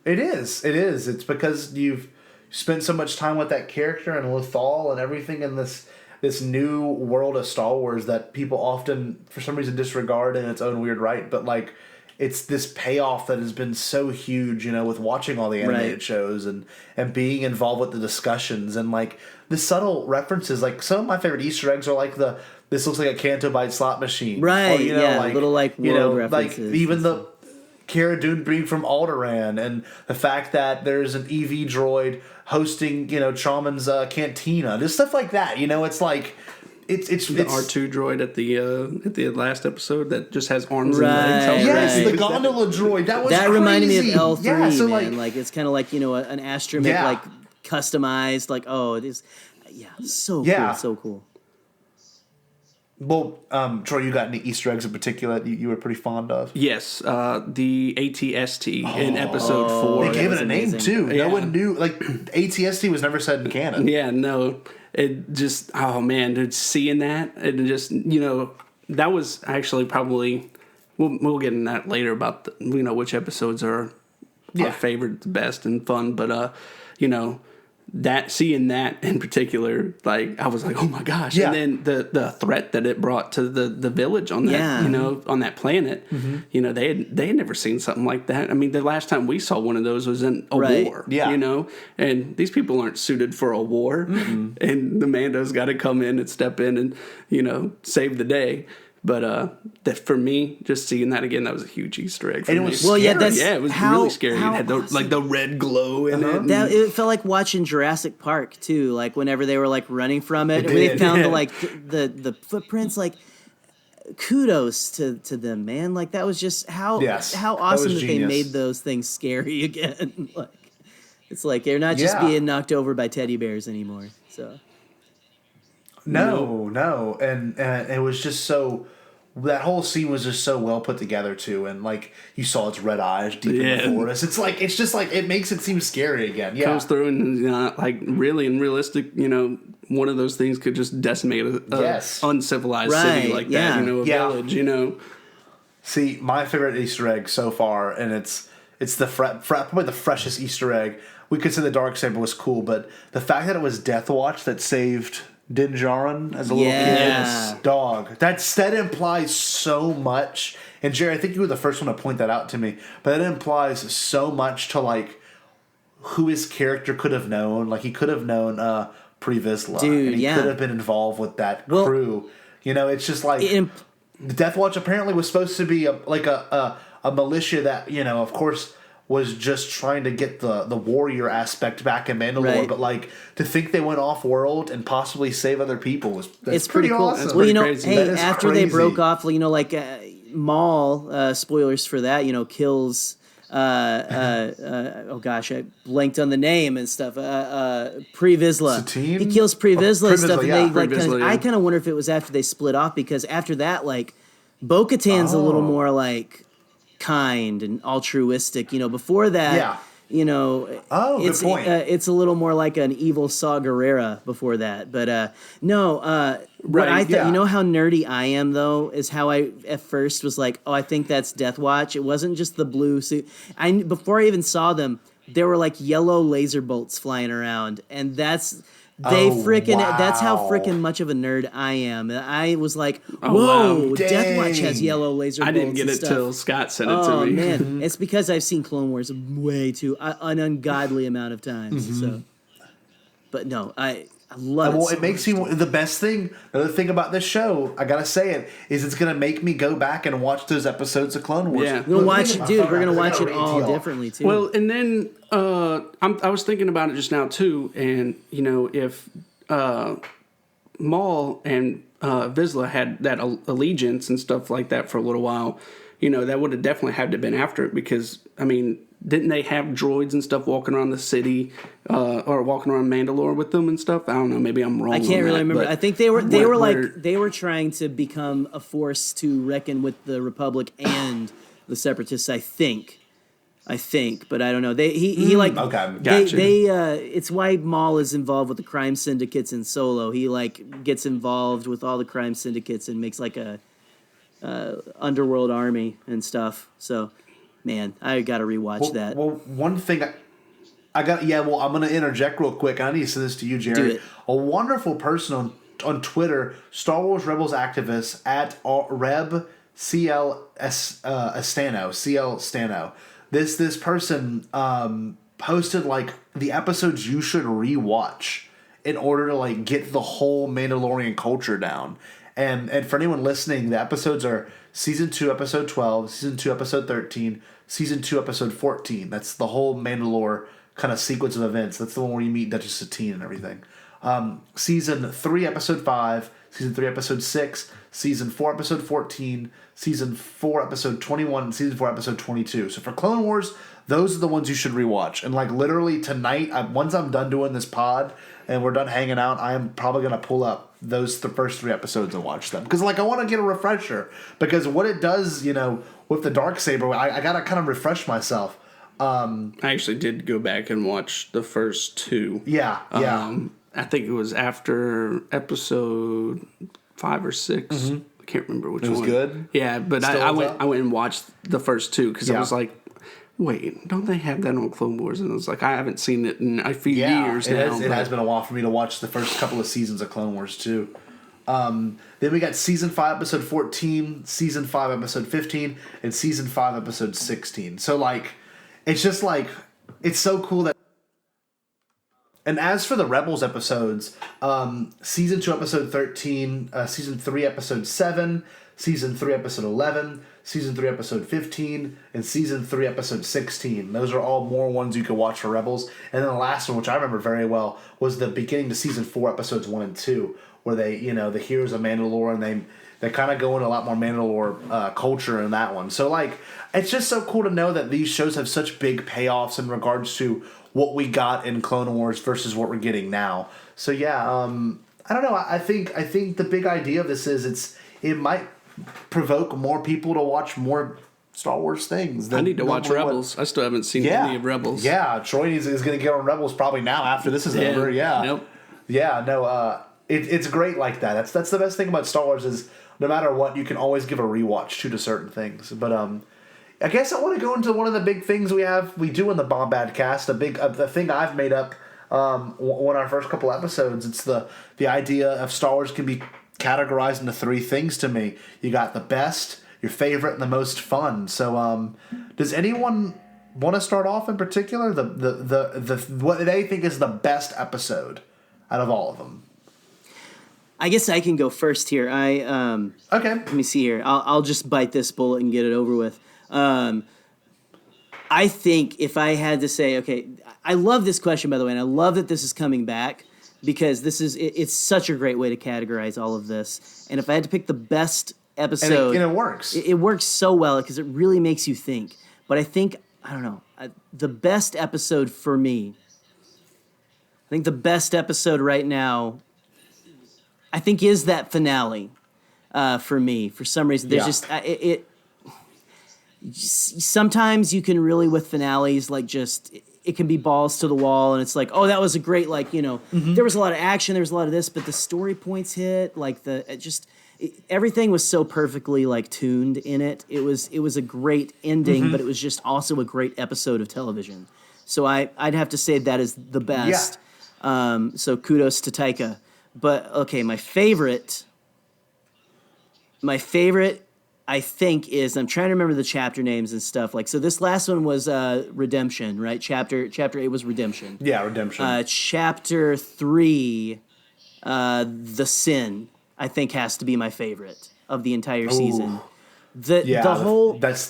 It is. It's because you've spent so much time with that character and Lothal and everything in this new world of Star Wars that people often for some reason disregard in its own weird right. But like it's this payoff that has been so huge, with watching all the animated shows and being involved with the discussions and like the subtle references. Like some of my favorite Easter eggs are like this looks like a Canto Bight slot machine, right? Or, little like world references, like even the Cara Dune being from Alderaan, and the fact that there's an EV droid hosting, Chalmun's cantina, just stuff like that. It's like it's the R2 droid at the last episode that just has arms and Right, legs. Yes, right. the gondola droid. That reminded me of crazy. L3, Yeah, so man. Like it's kind of like an astromech, like customized. Like it is, so cool, so cool. Well, Troy, you got any Easter eggs in particular that you were pretty fond of? Yes, the ATST in episode 4. They gave it a name too. Yeah. No one knew. Like ATST was never said in canon. Yeah, no. It just, oh man, dude, seeing that, and just, that was actually probably, we'll get in that later about, which episodes are our favorite, the best, and fun, but, seeing that in particular, like, I was like, oh my gosh. Yeah. And then the threat that it brought to the village on that, on that planet, they had never seen something like that. I mean, the last time we saw one of those was in a war, and these people aren't suited for a war, and the Mando's got to come in and step in and, save the day. But that for me, just seeing that again, that was a huge Easter egg for me. It was scary. It was really scary. It had the red glow in it. It felt like watching Jurassic Park too. Like whenever they were like running from it, and they found the footprints. Like kudos to them, man. Like that was just how awesome that they made those things scary again. Like it's like they're not just being knocked over by teddy bears anymore. So. No, and it was just so. That whole scene was just so well put together too, and like you saw its red eyes deep in the forest. It's just like it makes it seem scary again. Yeah, comes through and like really and realistic. One of those things could just decimate a uncivilized city like that. A village. See, my favorite Easter egg so far, and it's probably the freshest Easter egg. We could say the Darksaber was cool, but the fact that it was Deathwatch that saved Din Djarin as a little kid, dog. That implies so much. And Jerry, I think you were the first one to point that out to me. But that implies so much to like who his character could have known. Like he could have known Pre Vizsla, and he could have been involved with that crew. It's just like the Deathwatch apparently was supposed to be a militia that of course was just trying to get the warrior aspect back in Mandalore, but like to think they went off world and possibly save other people it's pretty cool. Awesome. Well, crazy. Hey, after they broke off, like Maul, spoilers for that, kills. Oh gosh, I blanked on the name and stuff. Pre Vizsla. Satine? He kills Pre Vizsla and stuff. Pre-Vizsla, I kind of wonder if it was after they split off, because after that, like Bo-Katan's a little more like kind and altruistic. Before that, good point. It's a little more like an evil Saw Gerrera before that. But what I thought, how nerdy I am though, is how I at first was like, oh, I think that's Deathwatch. It wasn't just the blue suit. Before I even saw them, there were like yellow laser bolts flying around, and that's. That's how freaking much of a nerd I am. I was like, whoa, Deathwatch has yellow laser bolts. I didn't get it till Scott sent it to me. Oh, man. It's because I've seen Clone Wars way too, an ungodly amount of times. So, but no, I love it. Well, it makes you the best thing. Another thing about this show, I gotta say it, is it's gonna make me go back and watch those episodes of Clone Wars. Yeah, we're gonna watch it, dude. We're gonna watch it all differently too. Well, and then I was thinking about it just now too, and if Maul and Vizsla had that allegiance and stuff like that for a little while, that would have definitely had to have been after it, because I mean, didn't they have droids and stuff walking around the city or walking around Mandalore with them and stuff? I don't know. Maybe I'm wrong. I can't really remember. I think they were trying to become a force to reckon with the Republic and the Separatists. I think, but I don't know. It's why Maul is involved with the crime syndicates in Solo. He like gets involved with all the crime syndicates and makes like a underworld army and stuff. So. Man, I got to rewatch that. Well, one thing I'm going to interject real quick. I need to say this to you, Jerry. Do it. A wonderful person on Twitter, Star Wars Rebels activist at CL Stano. This person posted like the episodes you should rewatch in order to like get the whole Mandalorian culture down. And for anyone listening, the episodes are Season 2, Episode 12, Season 2, Episode 13, Season 2, Episode 14. That's the whole Mandalore kind of sequence of events. That's the one where you meet Duchess Satine and everything. Season 3, Episode 5, Season 3, Episode 6, Season 4, Episode 14, Season 4, Episode 21, and Season 4, Episode 22. So for Clone Wars, those are the ones you should rewatch. And like literally tonight, once I'm done doing this pod and we're done hanging out, I am probably going to pull up the first 3 episodes and watch them. Because like I want to get a refresher. Because what it does, you know, with the Darksaber, I got to kind of refresh myself. I actually did go back and watch the first 2. Yeah. I think it was after episode 5 or 6. Mm-hmm. I can't remember which one. It was good? Yeah, but I went and watched the first 2 because I was like, wait, don't they have that on Clone Wars? And I was like, I haven't seen it in a few years now. It has been a while for me to watch the first couple of seasons of Clone Wars too. Then we got Season 5, Episode 14, Season 5, Episode 15, and Season 5, Episode 16. So like, it's just like, it's so cool that. And as for the Rebels episodes, Season 2, Episode 13, Season 3, Episode 7, Season 3, Episode 11, Season 3, Episode 15, and Season 3, Episode 16. Those are all more ones you could watch for Rebels. And then the last one, which I remember very well, was the beginning to Season 4, Episodes 1 and 2, where they, you know, the heroes of Mandalore, and they kind of go into a lot more Mandalore culture in that one. So, like, it's just so cool to know that these shows have such big payoffs in regards to what we got in Clone Wars versus what we're getting now. So, yeah, I don't know. I think the big idea of this is it might provoke more people to watch more Star Wars things. I need to watch Rebels. I still haven't seen any of Rebels. Yeah, Troy is going to get on Rebels probably now after this is over. Yeah. Nope. Yeah, no, it's great like that. That's the best thing about Star Wars is no matter what, you can always give a rewatch to certain things. But I guess I want to go into one of the big things we do in the Bombadcast. The thing I've made up one of our first couple episodes. It's the idea of Star Wars can be categorized into 3 things to me. You got the best, your favorite, and the most fun. So does anyone want to start off in particular? The what they think is the best episode out of all of them? I guess I can go first here. Okay. Let me see here. I'll just bite this bullet and get it over with. I think if I had to say, okay, I love this question, by the way, and I love that this is coming back because it's such a great way to categorize all of this. And if I had to pick the best episode... And it works. It works so well because it really makes you think. But I think, I don't know, the best episode for me, I think the best episode right now, I think is that finale for me. For some reason, there's sometimes you can really with finales like just it can be balls to the wall and it's like, oh, that was a great, like, you know, there was a lot of action, there was a lot of this, but the story points hit, like everything was so perfectly like tuned in it. It was a great ending, but it was just also a great episode of television. So I'd have to say that is the best. Yeah. So kudos to Taika. But okay, my favorite I think is, I'm trying to remember the chapter names and stuff. Like, so this last one was Redemption, right? Chapter 8 was Redemption. Yeah, Redemption. Chapter 3, The Sin, I think has to be my favorite of the entire season. That's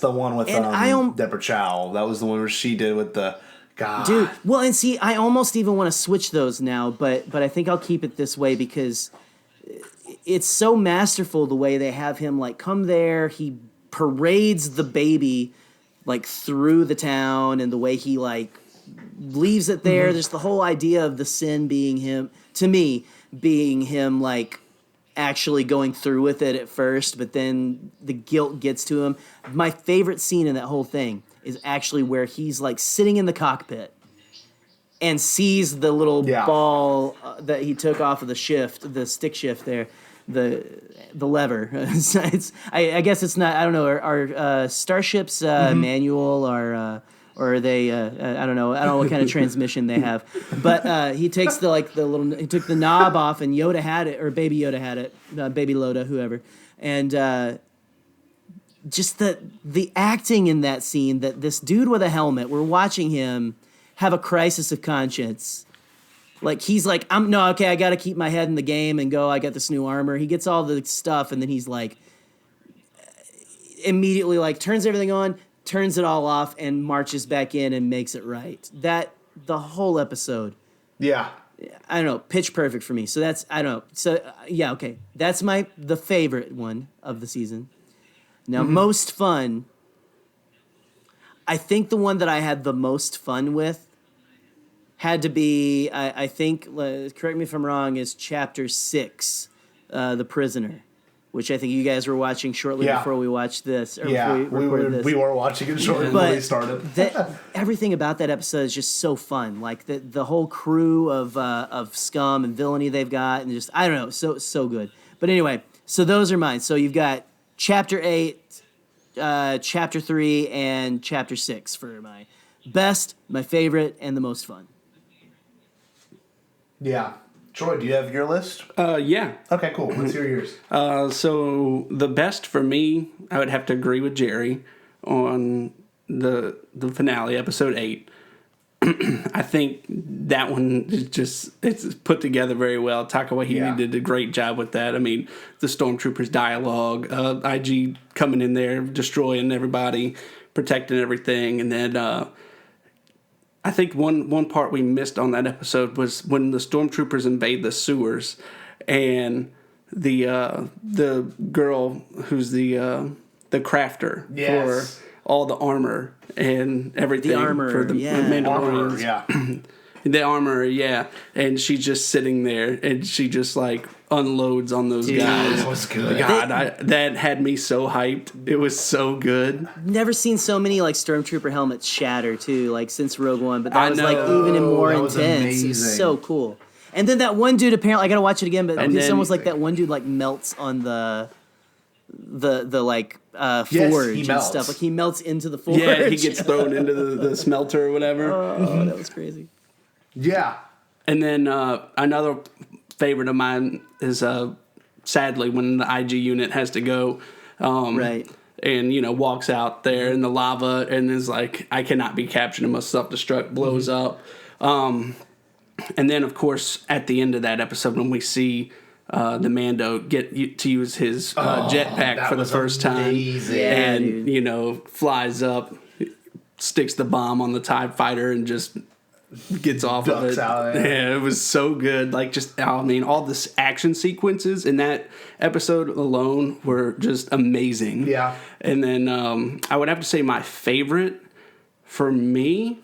the one with Deborah Chow. That was the one where she did with the God. Dude, well, and see, I almost even want to switch those now, but I think I'll keep it this way because it's so masterful the way they have him like come there. He parades the baby like through the town and the way he like leaves it there. There's the whole idea of the sin being him, to me, being him like actually going through with it at first, but then the guilt gets to him. My favorite scene in that whole thing is actually where he's like sitting in the cockpit and sees the little ball that he took off of the stick shift there, the lever. I guess it's not. I don't know. Are starships manual or are they? I don't know. I don't know what kind of transmission they have. But he takes he took the knob off and Yoda had it, or Baby Yoda had it, Baby Loda, whoever, and just the acting in that scene, that this dude with a helmet, we're watching him have a crisis of conscience. Like, he's like, I got to keep my head in the game and go, I got this new armor. He gets all the stuff, and then he's like, immediately like turns everything on, turns it all off, and marches back in and makes it right. The whole episode. Yeah. I don't know, pitch perfect for me. So that's, I don't know. So, yeah, okay. That's the favorite one of the season. Now, most fun, I think the one that I had the most fun with had to be, I think, correct me if I'm wrong, is Chapter 6, The Prisoner, which I think you guys were watching shortly before we watched this. Or we were watching it shortly before we started. Everything about that episode is just so fun. Like, the whole crew of scum and villainy they've got, and just, I don't know, so good. But anyway, so those are mine. So you've got Chapter 8, Chapter 3, and Chapter 6 for my best, my favorite, and the most fun. Yeah. Troy, do you have your list? Yeah. Okay, cool. Let's hear yours. So the best for me, I would have to agree with Jerry on the finale, episode 8. I think that one is it's put together very well. Taika Waititi did a great job with that. I mean, the Stormtroopers dialogue, IG coming in there, destroying everybody, protecting everything, and then I think one part we missed on that episode was when the Stormtroopers invade the sewers, and the girl who's the crafter for all the armor and everything for the Mandalorians. The armor, and she's just sitting there, and she just like unloads on those guys. That was good. God, that had me so hyped. It was so good. Never seen so many like Stormtrooper helmets shatter too, like since Rogue One. But that was like even more intense. It was so cool. And then that one dude, apparently, I gotta watch it again. But it's almost like that one dude like melts on the like forge and stuff. Like he melts into the forge. Yeah, he gets thrown into the smelter or whatever. Oh, that was crazy. Yeah. And then another favorite of mine is sadly when the IG unit has to go. Right. And, walks out there in the lava and is like, I cannot be captured and must self-destruct, blows up. And then, of course, at the end of that episode when we see the Mando get to use his jetpack for the first time. Yeah, and, dude. Flies up, sticks the bomb on the TIE fighter and just gets off Ducks of it. Out, yeah, it was so good. Like, just, I mean, all this action sequences in that episode alone were just amazing. Yeah. And then I would have to say my favorite for me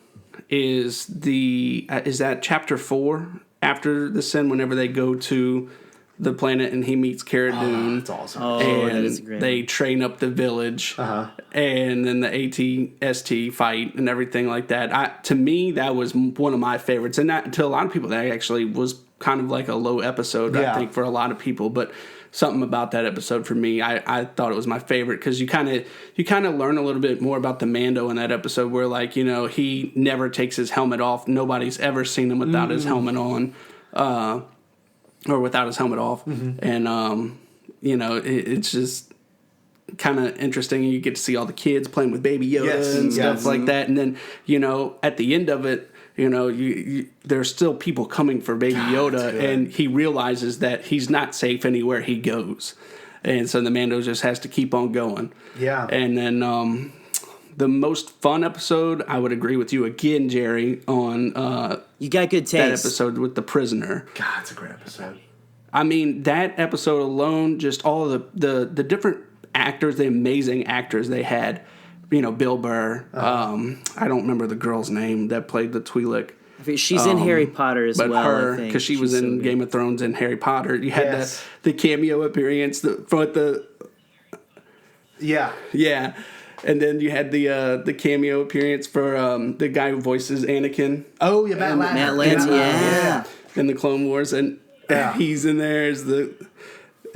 is that Chapter 4 after the sin, whenever they go to the planet and he meets Cara Dune. That's awesome. And that is great. they train up the village. And then the AT-ST fight and everything like that. To me, that was one of my favorites. And that, to a lot of people, that actually was kind of like a low episode, I think, for a lot of people. But something about that episode for me, I thought it was my favorite because you kind of learn a little bit more about the Mando in that episode where, like, he never takes his helmet off. Nobody's ever seen him without his helmet on. Or without his helmet off. And, it's just kind of interesting. You get to see all the kids playing with Baby Yoda and stuff like that. And then, at the end of it, there's still people coming for Baby Yoda, and he realizes that he's not safe anywhere he goes. And so the Mando just has to keep on going. Yeah. And then the most fun episode, I would agree with you again, Jerry, on You got good taste. that episode with the prisoner. God, it's a great episode. I mean, that episode alone, just all the different actors, the amazing actors they had. Bill Burr. I don't remember the girl's name that played the Twi'lek. She's in Harry Potter as but well. her, because she was in Game of Thrones and Harry Potter. You had the cameo appearance for the. Yeah. And then you had the cameo appearance for the guy who voices Anakin. Oh, yeah, Matt Lanter, yeah. In the Clone Wars, and he's in there as the.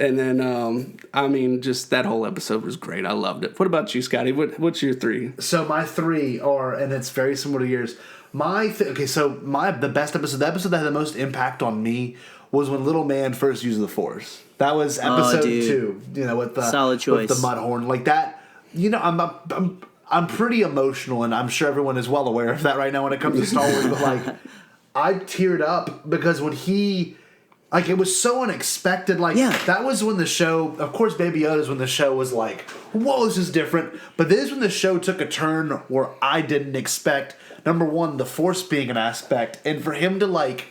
And then, just that whole episode was great. I loved it. What about you, Scotty? What's your 3? So my 3 are, and it's very similar to yours. The best episode, the episode that had the most impact on me was when Little Man first used the Force. That was episode 2. With the solid choice. with the Mudhorn, like that. I'm pretty emotional, and I'm sure everyone is well aware of that right now when it comes to Star Wars. But like, I teared up because when he, like, it was so unexpected. Like, that was when the show, of course, Baby Yoda is when the show was like, whoa, this is different. But this is when the show took a turn where I didn't expect. Number one, the Force being an aspect, and for him to like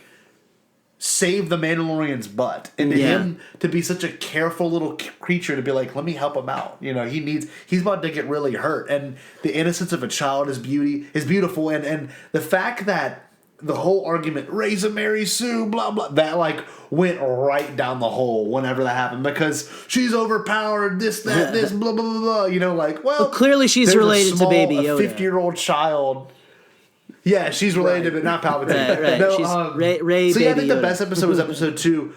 save the Mandalorian's butt, and to him to be such a careful little creature to be like, let me help him out. You know, he's about to get really hurt, and the innocence of a child is beautiful, and the fact that the whole argument, raise a Mary Sue, blah blah, that like went right down the hole whenever that happened because she's overpowered, this blah blah blah blah. You know, like well clearly she's related to Baby Yoda, 50-year-old child. Yeah, she's related, but not Palpatine. Right. No, she's Ray so Baby I think the Yoda. best episode was episode 2.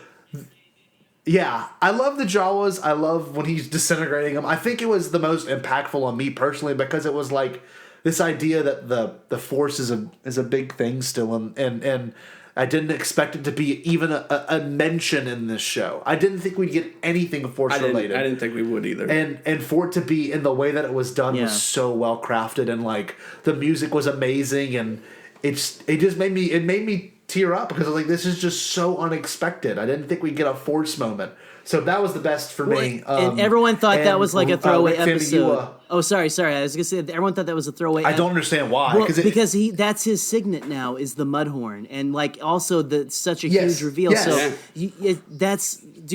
Yeah, I love the Jawas. I love when he's disintegrating them. I think it was the most impactful on me personally because it was like this idea that the Force is a big thing still, and I didn't expect it to be even a mention in this show. I didn't think we'd get anything Force related. I didn't think we would either. And for it to be in the way that it was done was so well crafted, and like the music was amazing, and it just made me tear up because I was like, this is just so unexpected. I didn't think we'd get a Force moment. So that was the best for me. And everyone thought that was like a throwaway episode. Famuyiwa. Oh, sorry. I was gonna say everyone thought that was a throwaway. I don't understand why. Well, because that's his signet now is the Mudhorn, and like also such a huge reveal. Yes. So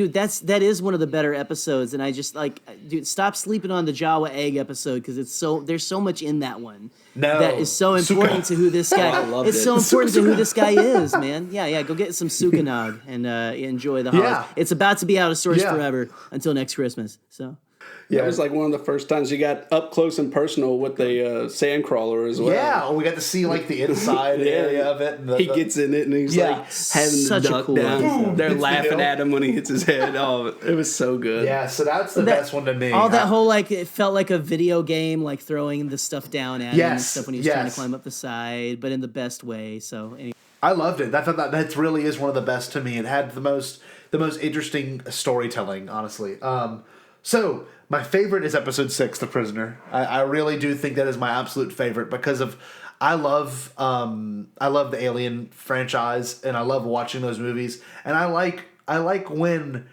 that is one of the better episodes, and I just like, dude, stop sleeping on the Jawa egg episode because there's so much in that one. No, that is so important to who this guy. It's so important to who this guy is, man. Yeah. Go get some Sukanog and enjoy the holidays. It's about to be out of stores forever until next Christmas. So. Yeah, it was like one of the first times you got up close and personal with the sandcrawler as well. Yeah, we got to see like the inside area of it. And he gets in it and he's like having such the duck cool down. episode. They're laughing at him when he hits his head. Oh, it was so good. Yeah, so that's the best one to me. All that whole like it felt like a video game, like throwing the stuff down at him and stuff when he was trying to climb up the side, but in the best way. So anyway. I loved it. I thought that really is one of the best to me. It had the most interesting storytelling, honestly. So my favorite is episode 6, The Prisoner. I really do think that is my absolute favorite because of I love the Alien franchise and I love watching those movies, and I like when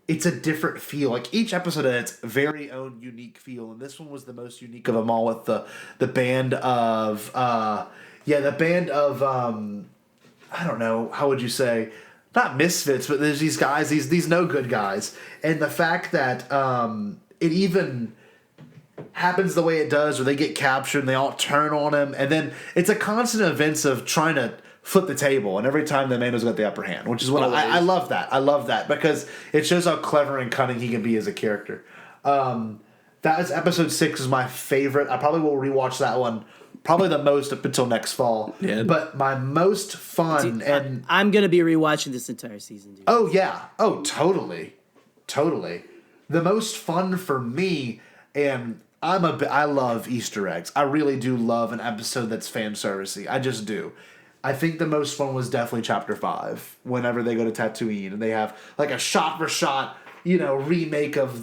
it's a different feel. Like each episode had its very own unique feel, and this one was the most unique of them all with the band of I don't know, how would you say, not misfits, but there's these guys, these no good guys, and the fact that it even happens the way it does, where they get captured and they all turn on him, and then it's a constant events of trying to flip the table, and every time the Mando's got the upper hand, which is what I love that. I love that because it shows how clever and cunning he can be as a character. That is episode 6 is my favorite. I probably will rewatch that one probably the most up until next fall. Yeah. But my most fun I'm gonna be rewatching this entire season, dude. Oh yeah. Oh totally. The most fun for me, and I love Easter eggs. I really do love an episode that's fan servicey. I just do. I think the most fun was definitely chapter 5, whenever they go to Tatooine and they have like a shot for shot, remake of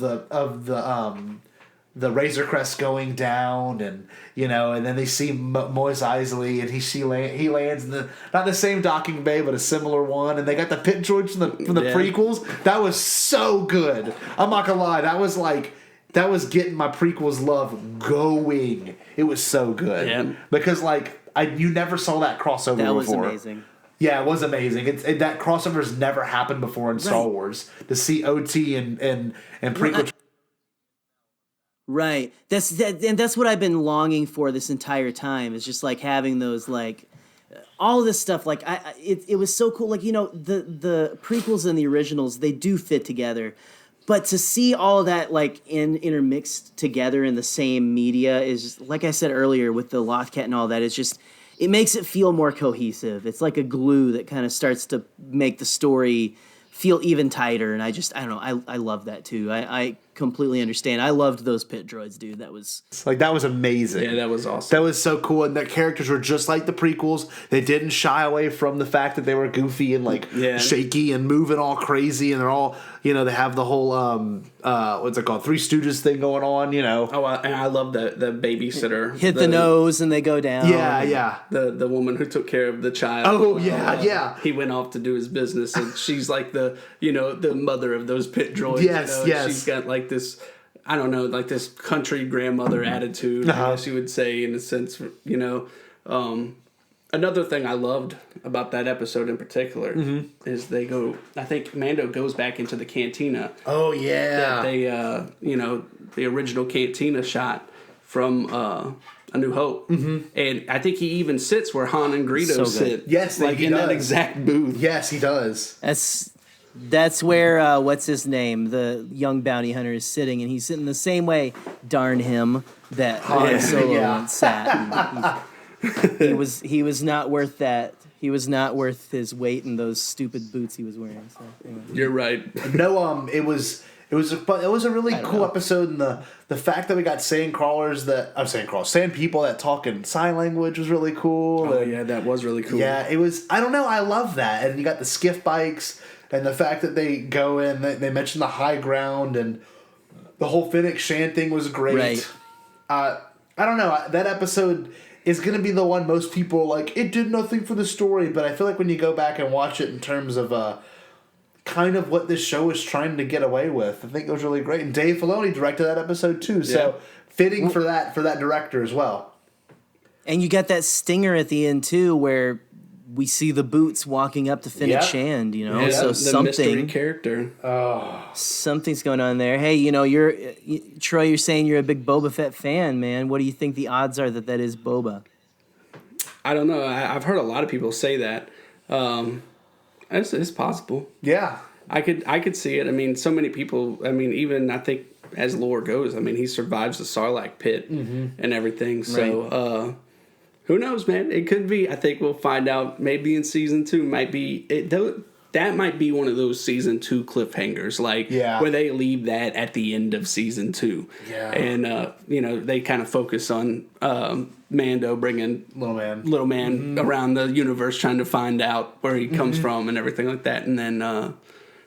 the Razor Crest going down, and and then they see Mos Eisley, and he lands in not the same docking bay, but a similar one, and they got the pit droids from the prequels. That was so good. I'm not gonna lie, that was getting my prequels love going. It was so good because you never saw that crossover before. That was amazing. Yeah, it was amazing. That crossover's never happened before in Star Wars. To see OT and prequel. Right. That's what I've been longing for this entire time. Is just like having those like all of this stuff. Like it was so cool. Like the prequels and the originals, they do fit together, but to see all of that like intermixed together in the same media is just, like I said earlier with the Lothcat and all that. It's just it makes it feel more cohesive. It's like a glue that kind of starts to make the story feel even tighter. And I don't know. I love that too. I completely understand. I loved those pit droids, dude. That was That was amazing. Yeah, that was awesome. That was so cool, and their characters were just like the prequels. They didn't shy away from the fact that they were goofy and shaky and moving all crazy, and they're all they have the whole what's it called, Three Stooges thing going on. Oh, and I love the babysitter hit the nose and they go down. Yeah. The woman who took care of the child. Oh yeah. He went off to do his business, and she's like the mother of those pit droids. Yes. She's got like this, I don't know, like this country grandmother attitude, I guess you would say, in a sense. Another thing I loved about that episode in particular is I think Mando goes back into the cantina. Oh yeah. That they, the original cantina shot from A New Hope. And I think he even sits where Han and Greedo sit. Yes, like he in that does. exact booth. Yes, he does. That's where what's his name, the young bounty hunter, is sitting, and he's sitting the same way. Darn him, that Han Solo once sat. He was not worth that. He was not worth his weight in those stupid boots he was wearing. So, anyway. You're right. No, it was a really cool episode, and the fact that we got sand people that talk in sign language was really cool. Oh yeah, that was really cool. Yeah, it was. I don't know. I love that, and you got the skiff bikes, and the fact that they go in. They mentioned the high ground, and the whole Fennec Shan thing was great. Right. I don't know. That episode is going to be the one most people are like, it did nothing for the story, but I feel like when you go back and watch it in terms of kind of what this show is trying to get away with, I think it was really great. And Dave Filoni directed that episode too, so fitting for that director as well. And you got that stinger at the end too, where we see the boots walking up to Fennec Shand, so the mystery character. Something's going on there. Hey, Troy, you're saying you're a big Boba Fett fan, man. What do you think the odds are that is Boba? I don't know. I've heard a lot of people say that. It's possible. Yeah. I could see it. I mean, so many people, even I think as lore goes, he survives the Sarlacc pit and everything. So, who knows, man? It could be. I think we'll find out maybe in season 2. That might be one of those season 2 cliffhangers, where they leave that at the end of season 2. Yeah. And, they kind of focus on Mando bringing little man around the universe trying to find out where he comes from and everything like that. And then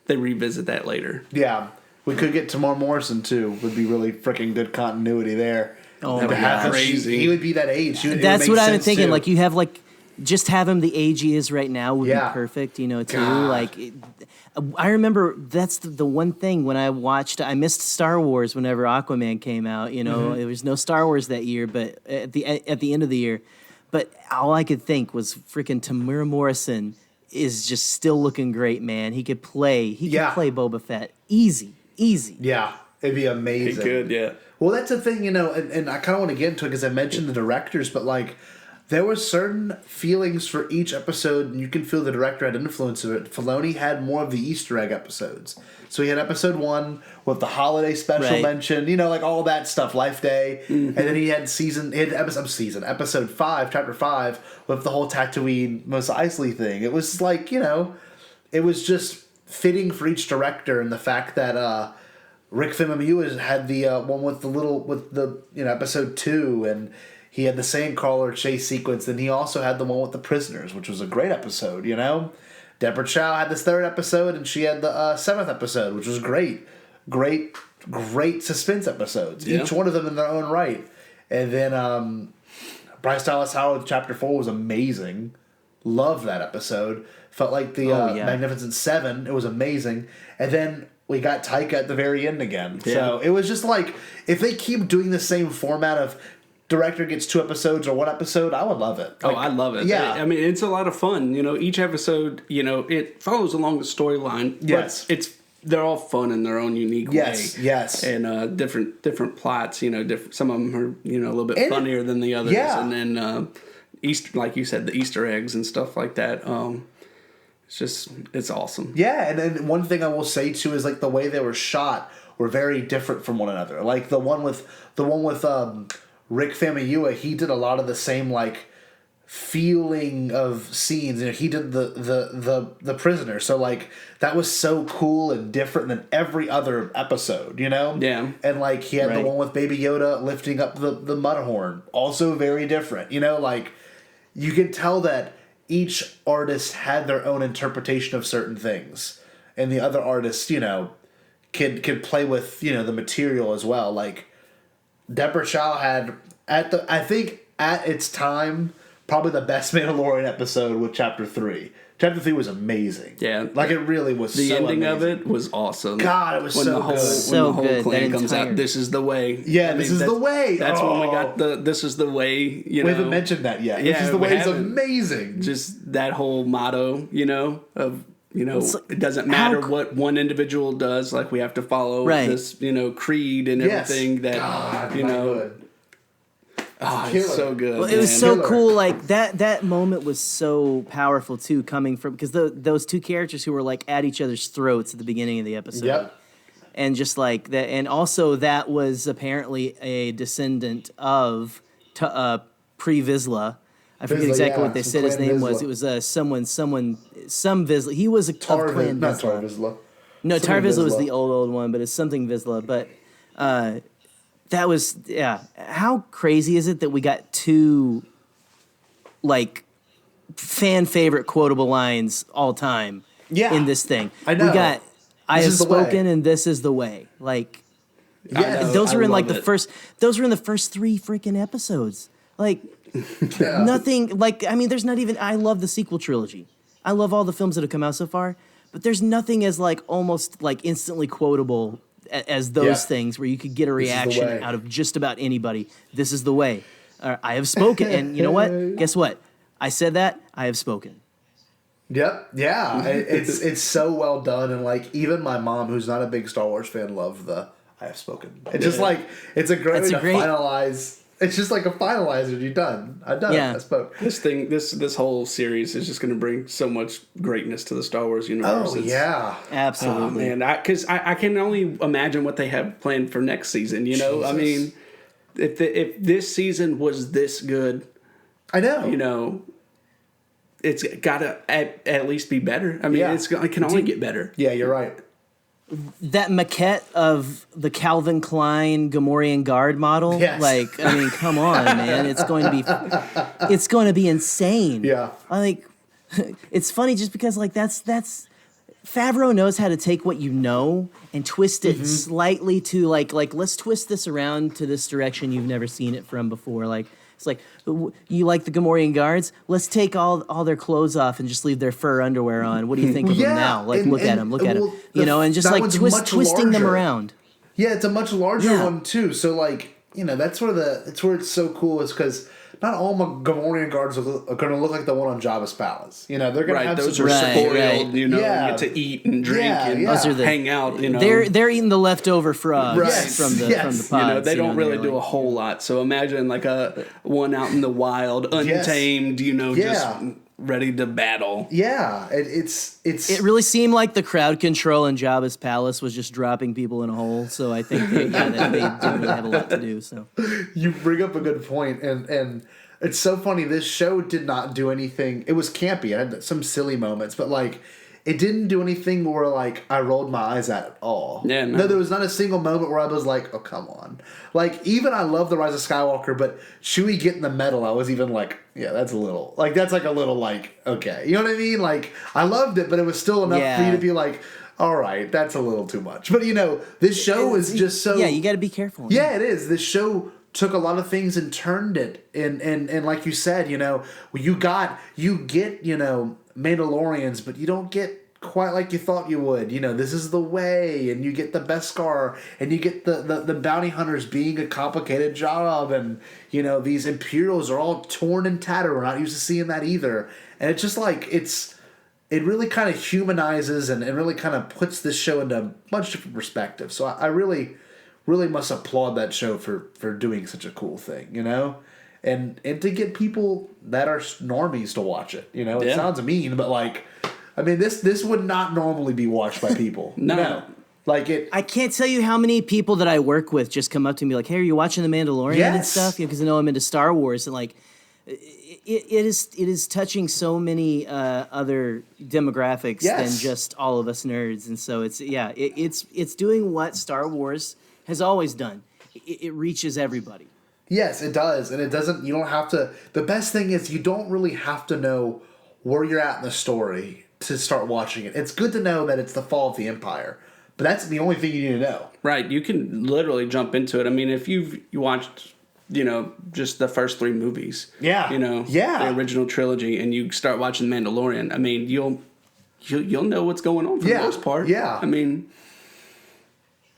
they revisit that later. Yeah. We could get Tamar Morrison, too. Would be really freaking good continuity there. Oh, that would be crazy. He would be that age. That's what I've been thinking. Too. Like, you have, just have him the age he is right now would be perfect, too. God. I remember that's the one thing when I missed Star Wars whenever Aquaman came out. There was no Star Wars that year, but at the end of the year. But all I could think was freaking Tamara Morrison is just still looking great, man. He could play Boba Fett. Easy. Yeah, it'd be amazing. He could, yeah. Well, that's the thing, and I kind of want to get into it because I mentioned the directors, but there were certain feelings for each episode, and you can feel the director had influence of it. Filoni had more of the Easter egg episodes. So he had episode 1 with the holiday special mention, all that stuff, Life Day. And then he had episode 5, chapter 5, with the whole Tatooine Mos Eisley thing. It was it was just fitting for each director, and the fact that Rick Famuyiwa had the one with the episode 2, and he had the Sandcrawler chase sequence, and he also had the one with the prisoners, which was a great episode, Deborah Chow had this 3rd episode, and she had the 7th episode, which was great suspense episodes, each one of them in their own right. And then Bryce Dallas Howard chapter 4 was amazing. Loved that episode. Felt like the Magnificent 7. It was amazing. And then we got Taika at the very end again. Yeah. So it was just if they keep doing the same format of director gets 2 episodes or 1 episode, I would love it. I love it. Yeah. It's a lot of fun. Each episode, it follows along the storyline. Yes. But they're all fun in their own unique way. Yes. And different plots, some of them are, a little bit funnier than the others. Yeah. And then Easter, like you said, the Easter eggs and stuff like that. It's awesome. Yeah, and then one thing I will say too is the way they were shot were very different from one another. The one with Rick Famuyiwa, he did a lot of the same feeling of scenes. He did the prisoner, so like that was so cool and different than every other episode, Yeah. And like he had the one with Baby Yoda lifting up the Mudhorn, also very different, like you could tell that each artist had their own interpretation of certain things, and the other artists could play with the material as well. Like Deborah Chow had I think at its time probably the best Mandalorian episode with Chapter 3. Chapter 3 was amazing. Yeah. Like, it really was the so ending amazing. of it was awesome. God, it was so good. When the whole clan comes out, this is the way. Yeah, this is the way. That's when we got this is the way, We haven't mentioned that yet. Yeah, this is the way is haven't. amazing. Just that whole motto, of... it doesn't matter what one individual does. Like, we have to follow this, creed and everything that, God, it's so good. Well, it was so cool. Like that moment was so powerful too, coming from because those two characters who were like at each other's throats at the beginning of the episode. Yep. And just like that, and also that was apparently a descendant of Pre Vizsla. I forget exactly what they said his name was. It was some Vizsla. He was of Clan Not Vizsla. Tar Vizsla. No, Tar Vizsla was the old one, but it's something Vizsla. But that was, how crazy is it that we got two, like, fan favorite quotable lines all time in this thing? I know. We got, I have spoken way. and this is the way. Like, Yes. those were in like those were in the first 3 freaking episodes. Like, nothing, like, I mean, there's not even, I love the sequel trilogy. I love all the films that have come out so far, but there's nothing as like almost like instantly quotable as those things where you could get a reaction out of just about anybody. This is the way. I have spoken. And you know what? Guess what? I said that. I have spoken. Yep. Yeah. It's so well done. And like, even my mom, who's not a big Star Wars fan, loved the I have spoken. It's just like, it's a great way to finalize. It's just like a finalizer. You're done. I've done it. I spoke. This whole series is just going to bring so much greatness to the Star Wars universe. Oh, yeah. Absolutely. Oh, man. Because I can only imagine what they have planned for next season, Jesus. I mean, if this season was this good, I know. It's got to at least be better. I mean, it can only get better. Yeah, you're right. That maquette of the Calvin Klein Gamorrean Guard model, like, I mean, come on, man, it's going to be insane. Yeah, it's funny just because like that's Favreau knows how to take what you know and twist it slightly to like let's twist this around to this direction you've never seen it from before. Like, it's like, you like the Gamorrean Guards? Let's take all their clothes off and just leave their fur underwear on. What do you think of them now? Like, look at them. And just like twisting them around. Yeah, it's a much larger one too. So like, that's where it's so cool is because not all Gamorrean guards are going to look like the one on Jabba's palace. They're going to have those some are spoiled. Get to eat and drink and hang out. They're eating the leftover frogs from the pods. They don't really do a whole lot. So imagine like a one out in the wild, untamed. Just ready to battle. Yeah, it really seemed like the crowd control in Jabba's palace was just dropping people in a hole. So I think they didn't really have a lot to do. So you bring up a good point, and it's so funny. This show did not do anything. It was campy. It had some silly moments, but like, it didn't do anything where like I rolled my eyes at all. Yeah, no, there was not a single moment where I was like, "Oh, come on!" Like, even I love the Rise of Skywalker, but Chewie getting the medal, I was even like, "Yeah, that's a little like that's like a little like okay." You know what I mean? Like, I loved it, but it was still enough for you to be like, "All right, that's a little too much." But this show is just so you got to be careful. Yeah, it is. This show took a lot of things and turned it, and like you said, you get Mandalorians, but you don't get quite like you thought you would. This is the way, and you get the Beskar, and you get the bounty hunters being a complicated job, and these Imperials are all torn and tattered. We're not used to seeing that either, and it's just like it really kind of humanizes and really kind of puts this show into a much different perspective. So I really must applaud that show for doing such a cool thing, and to get people that are normies to watch it. It sounds mean, but like, I mean, this would not normally be watched by people. No. Like it. I can't tell you how many people that I work with just come up to me like, "Hey, are you watching The Mandalorian and stuff?" Because they know I'm into Star Wars, and like, it is touching so many other demographics than just all of us nerds, and so it's doing what Star Wars has always done. It reaches everybody. Yes, it does, and it doesn't. You don't have to. The best thing is you don't really have to know where you're at in the story to start watching it. It's good to know that it's the fall of the Empire, but that's the only thing you need to know. Right, you can literally jump into it. I mean, if you watched, just the first 3 movies, the original trilogy, and you start watching Mandalorian, I mean, you'll know what's going on for the most part. Yeah, I mean,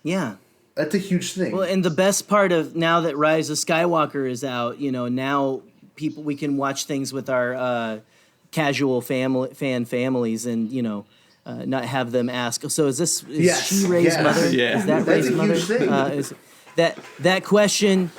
yeah. That's a huge thing. Well, and the best part of now that Rise of Skywalker is out, now we can watch things with our casual fan families, and not have them ask. So is she Rey's mother? Yeah. Is that Rey's mother? Is that question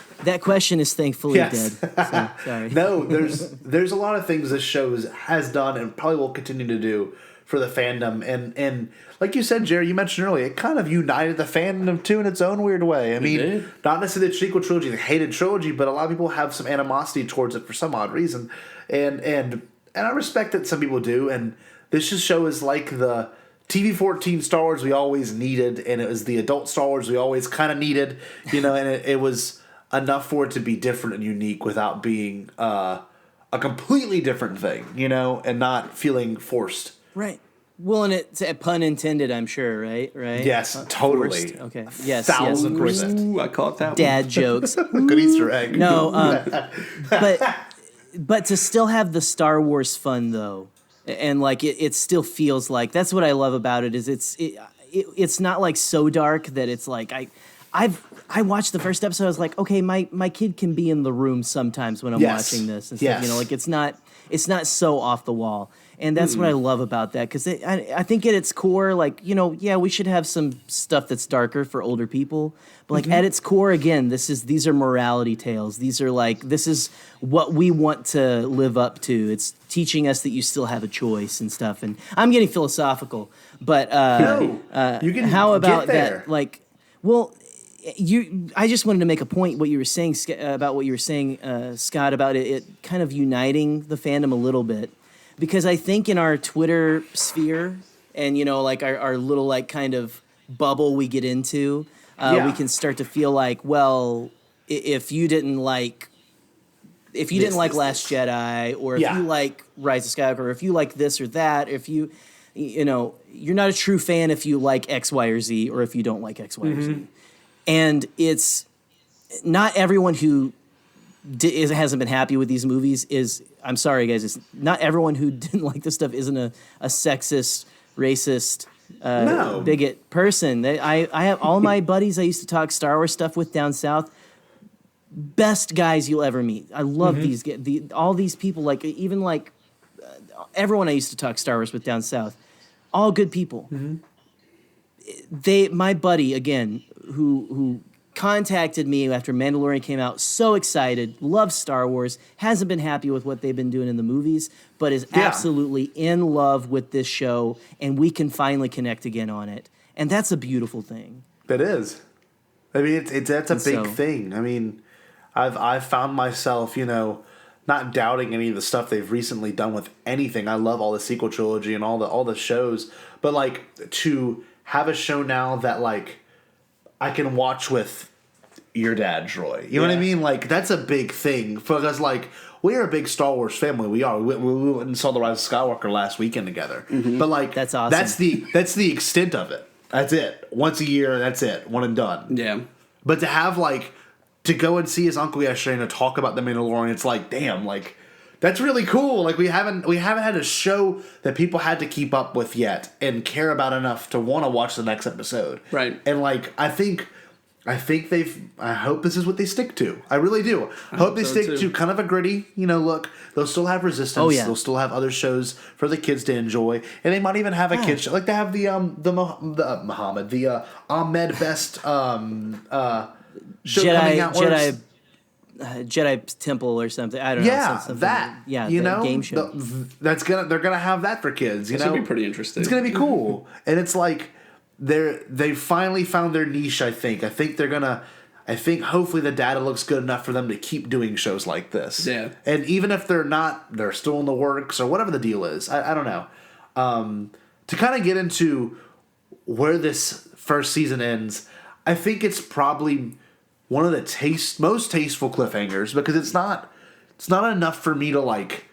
is thankfully dead. So, sorry. No, there's a lot of things this show has done and probably will continue to do for the fandom, and like you said, Jerry, you mentioned earlier, it kind of united the fandom too in its own weird way. I mean, not necessarily the sequel trilogy, the hated trilogy, but a lot of people have some animosity towards it for some odd reason, and I respect that some people do. And this show is like the TV-14 Star Wars we always needed, and it was the adult Star Wars we always kind of needed, and it was enough for it to be different and unique without being a completely different thing, and not feeling forced. Right. Well, and it's a pun intended, I'm sure, right? Yes, totally. Forced. Okay. Yes. 1,000%. Ooh, I caught that Dad jokes. Good Easter egg. No, but to still have the Star Wars fun though, and like it still feels like that's what I love about it. Is it's not like so dark that it's like I watched the first episode. I was like, okay, my kid can be in the room sometimes when I'm watching this and stuff. Like it's not so off the wall. And that's what I love about that, because I think at its core, like, we should have some stuff that's darker for older people. But like at its core, again, these are morality tales. This is what we want to live up to. It's teaching us that you still have a choice and stuff. And I'm getting philosophical, but you can how about get there. that? Like, well, I just wanted to make a point. What you were saying Scott, about it kind of uniting the fandom a little bit. Because I think in our Twitter sphere and, like our little like kind of bubble we get into, we can start to feel like, well, if you didn't like Last Jedi, or if you like Rise of Skywalker, or if you like this or that, if you're not a true fan if you like X, Y, or Z, or if you don't like X, Y, or Z. And it's not everyone who hasn't been happy with these movies is, I'm sorry guys, it's not everyone who didn't like this stuff isn't a sexist, racist, bigot person. I have all my buddies I used to talk Star Wars stuff with down south, best guys you'll ever meet. I love all these people, like even like everyone I used to talk Star Wars with down south, all good people. My buddy again who contacted me after Mandalorian came out, so excited, loves Star Wars, hasn't been happy with what they've been doing in the movies, but is absolutely in love with this show, and we can finally connect again on it. And that's a beautiful thing. That is. I mean, that's a big thing. I mean, I've found myself, not doubting any of the stuff they've recently done with anything. I love all the sequel trilogy and all the shows, but like to have a show now that like I can watch with your dad, Troy. You know what I mean? Like, that's a big thing. Because, like, we are a big Star Wars family. We are. We went and saw The Rise of Skywalker last weekend together. But, like, that's awesome. That's the extent of it. That's it. Once a year, that's it. One and done. Yeah. But to have, like, to go and see his uncle yesterday and to talk about The Mandalorian, it's like, damn, like, that's really cool. Like, we haven't had a show that people had to keep up with yet and care about enough to want to watch the next episode. Right. And, like, I hope this is what they stick to. I really do. I hope they stick to kind of a gritty, look. They'll still have Resistance. Oh, yeah. They'll still have other shows for the kids to enjoy. And they might even have a kid show. Like they have the Ahmed Best show coming out. Jedi Temple or something. I don't know. Something. That. Yeah, game show. They're gonna have that for kids. It's gonna be pretty interesting. It's gonna be cool, and it's like they finally found their niche. I think they're gonna. I think hopefully the data looks good enough for them to keep doing shows like this. Yeah. And even if they're not, they're still in the works or whatever the deal is. I don't know. To kind of get into where this first season ends, I think it's probably one of the most tasteful cliffhangers because it's not enough for me to like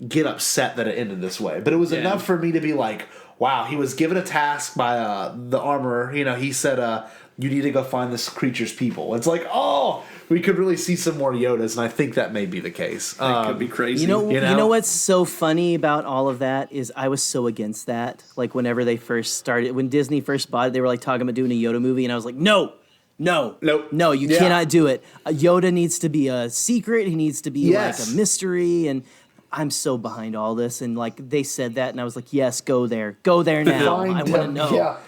get upset that it ended this way, but it was enough for me to be like, wow, he was given a task by the armorer. You know, he said, you need to go find this creature's people. It's like, oh, we could really see some more Yodas, and I think that may be the case. That could be crazy. You know what's so funny about all of that is I was so against that. Like whenever they first started, when Disney first bought it, they were like talking about doing a Yoda movie, and I was like, no, you cannot do it. Yoda needs to be a secret. He needs to be like a mystery, and I'm so behind all this. And like they said that, and I was like, yes, go there now. I want to know. Yeah.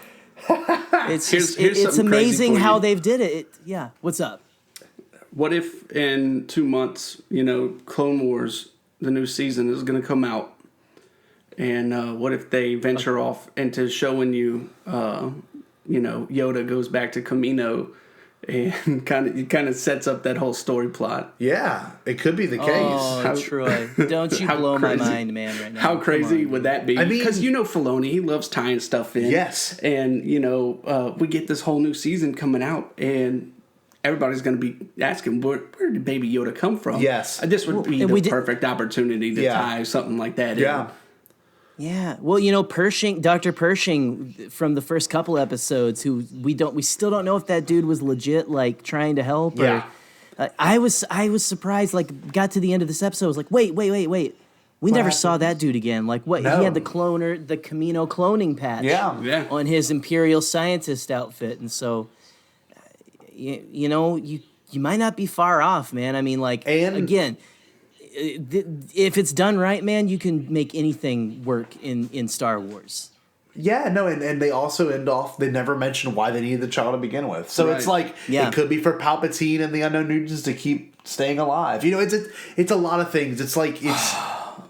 It's just, it's amazing how they've did it. Yeah. What's up? What if in 2 months, Clone Wars, the new season is going to come out, and what if they venture off into showing you, Yoda goes back to Kamino, and kind of sets up that whole story plot. Yeah, it could be the case. Oh, Troy, don't you blow my mind, man, right now. How crazy would that be? I mean, because Filoni, he loves tying stuff in. Yes. And, we get this whole new season coming out, and everybody's going to be asking, where did Baby Yoda come from? Yes. This would be the perfect opportunity to tie something like that in. Yeah, well, Pershing, Dr. Pershing from the first couple episodes, who we still don't know if that dude was legit, like trying to help. Yeah, I was surprised. Like, got to the end of this episode, I was like, wait, we never saw that dude again. Like, what? No. He had the Kamino cloning patch, Yeah. on his Imperial scientist outfit, and so, you might not be far off, man. I mean, like, again. If it's done right, man, you can make anything work in Star Wars. Yeah, no, and they also end off, they never mention why they needed the child to begin with. So it's like, it could be for Palpatine and the unknown regions to keep staying alive. It's a lot of things. It's like,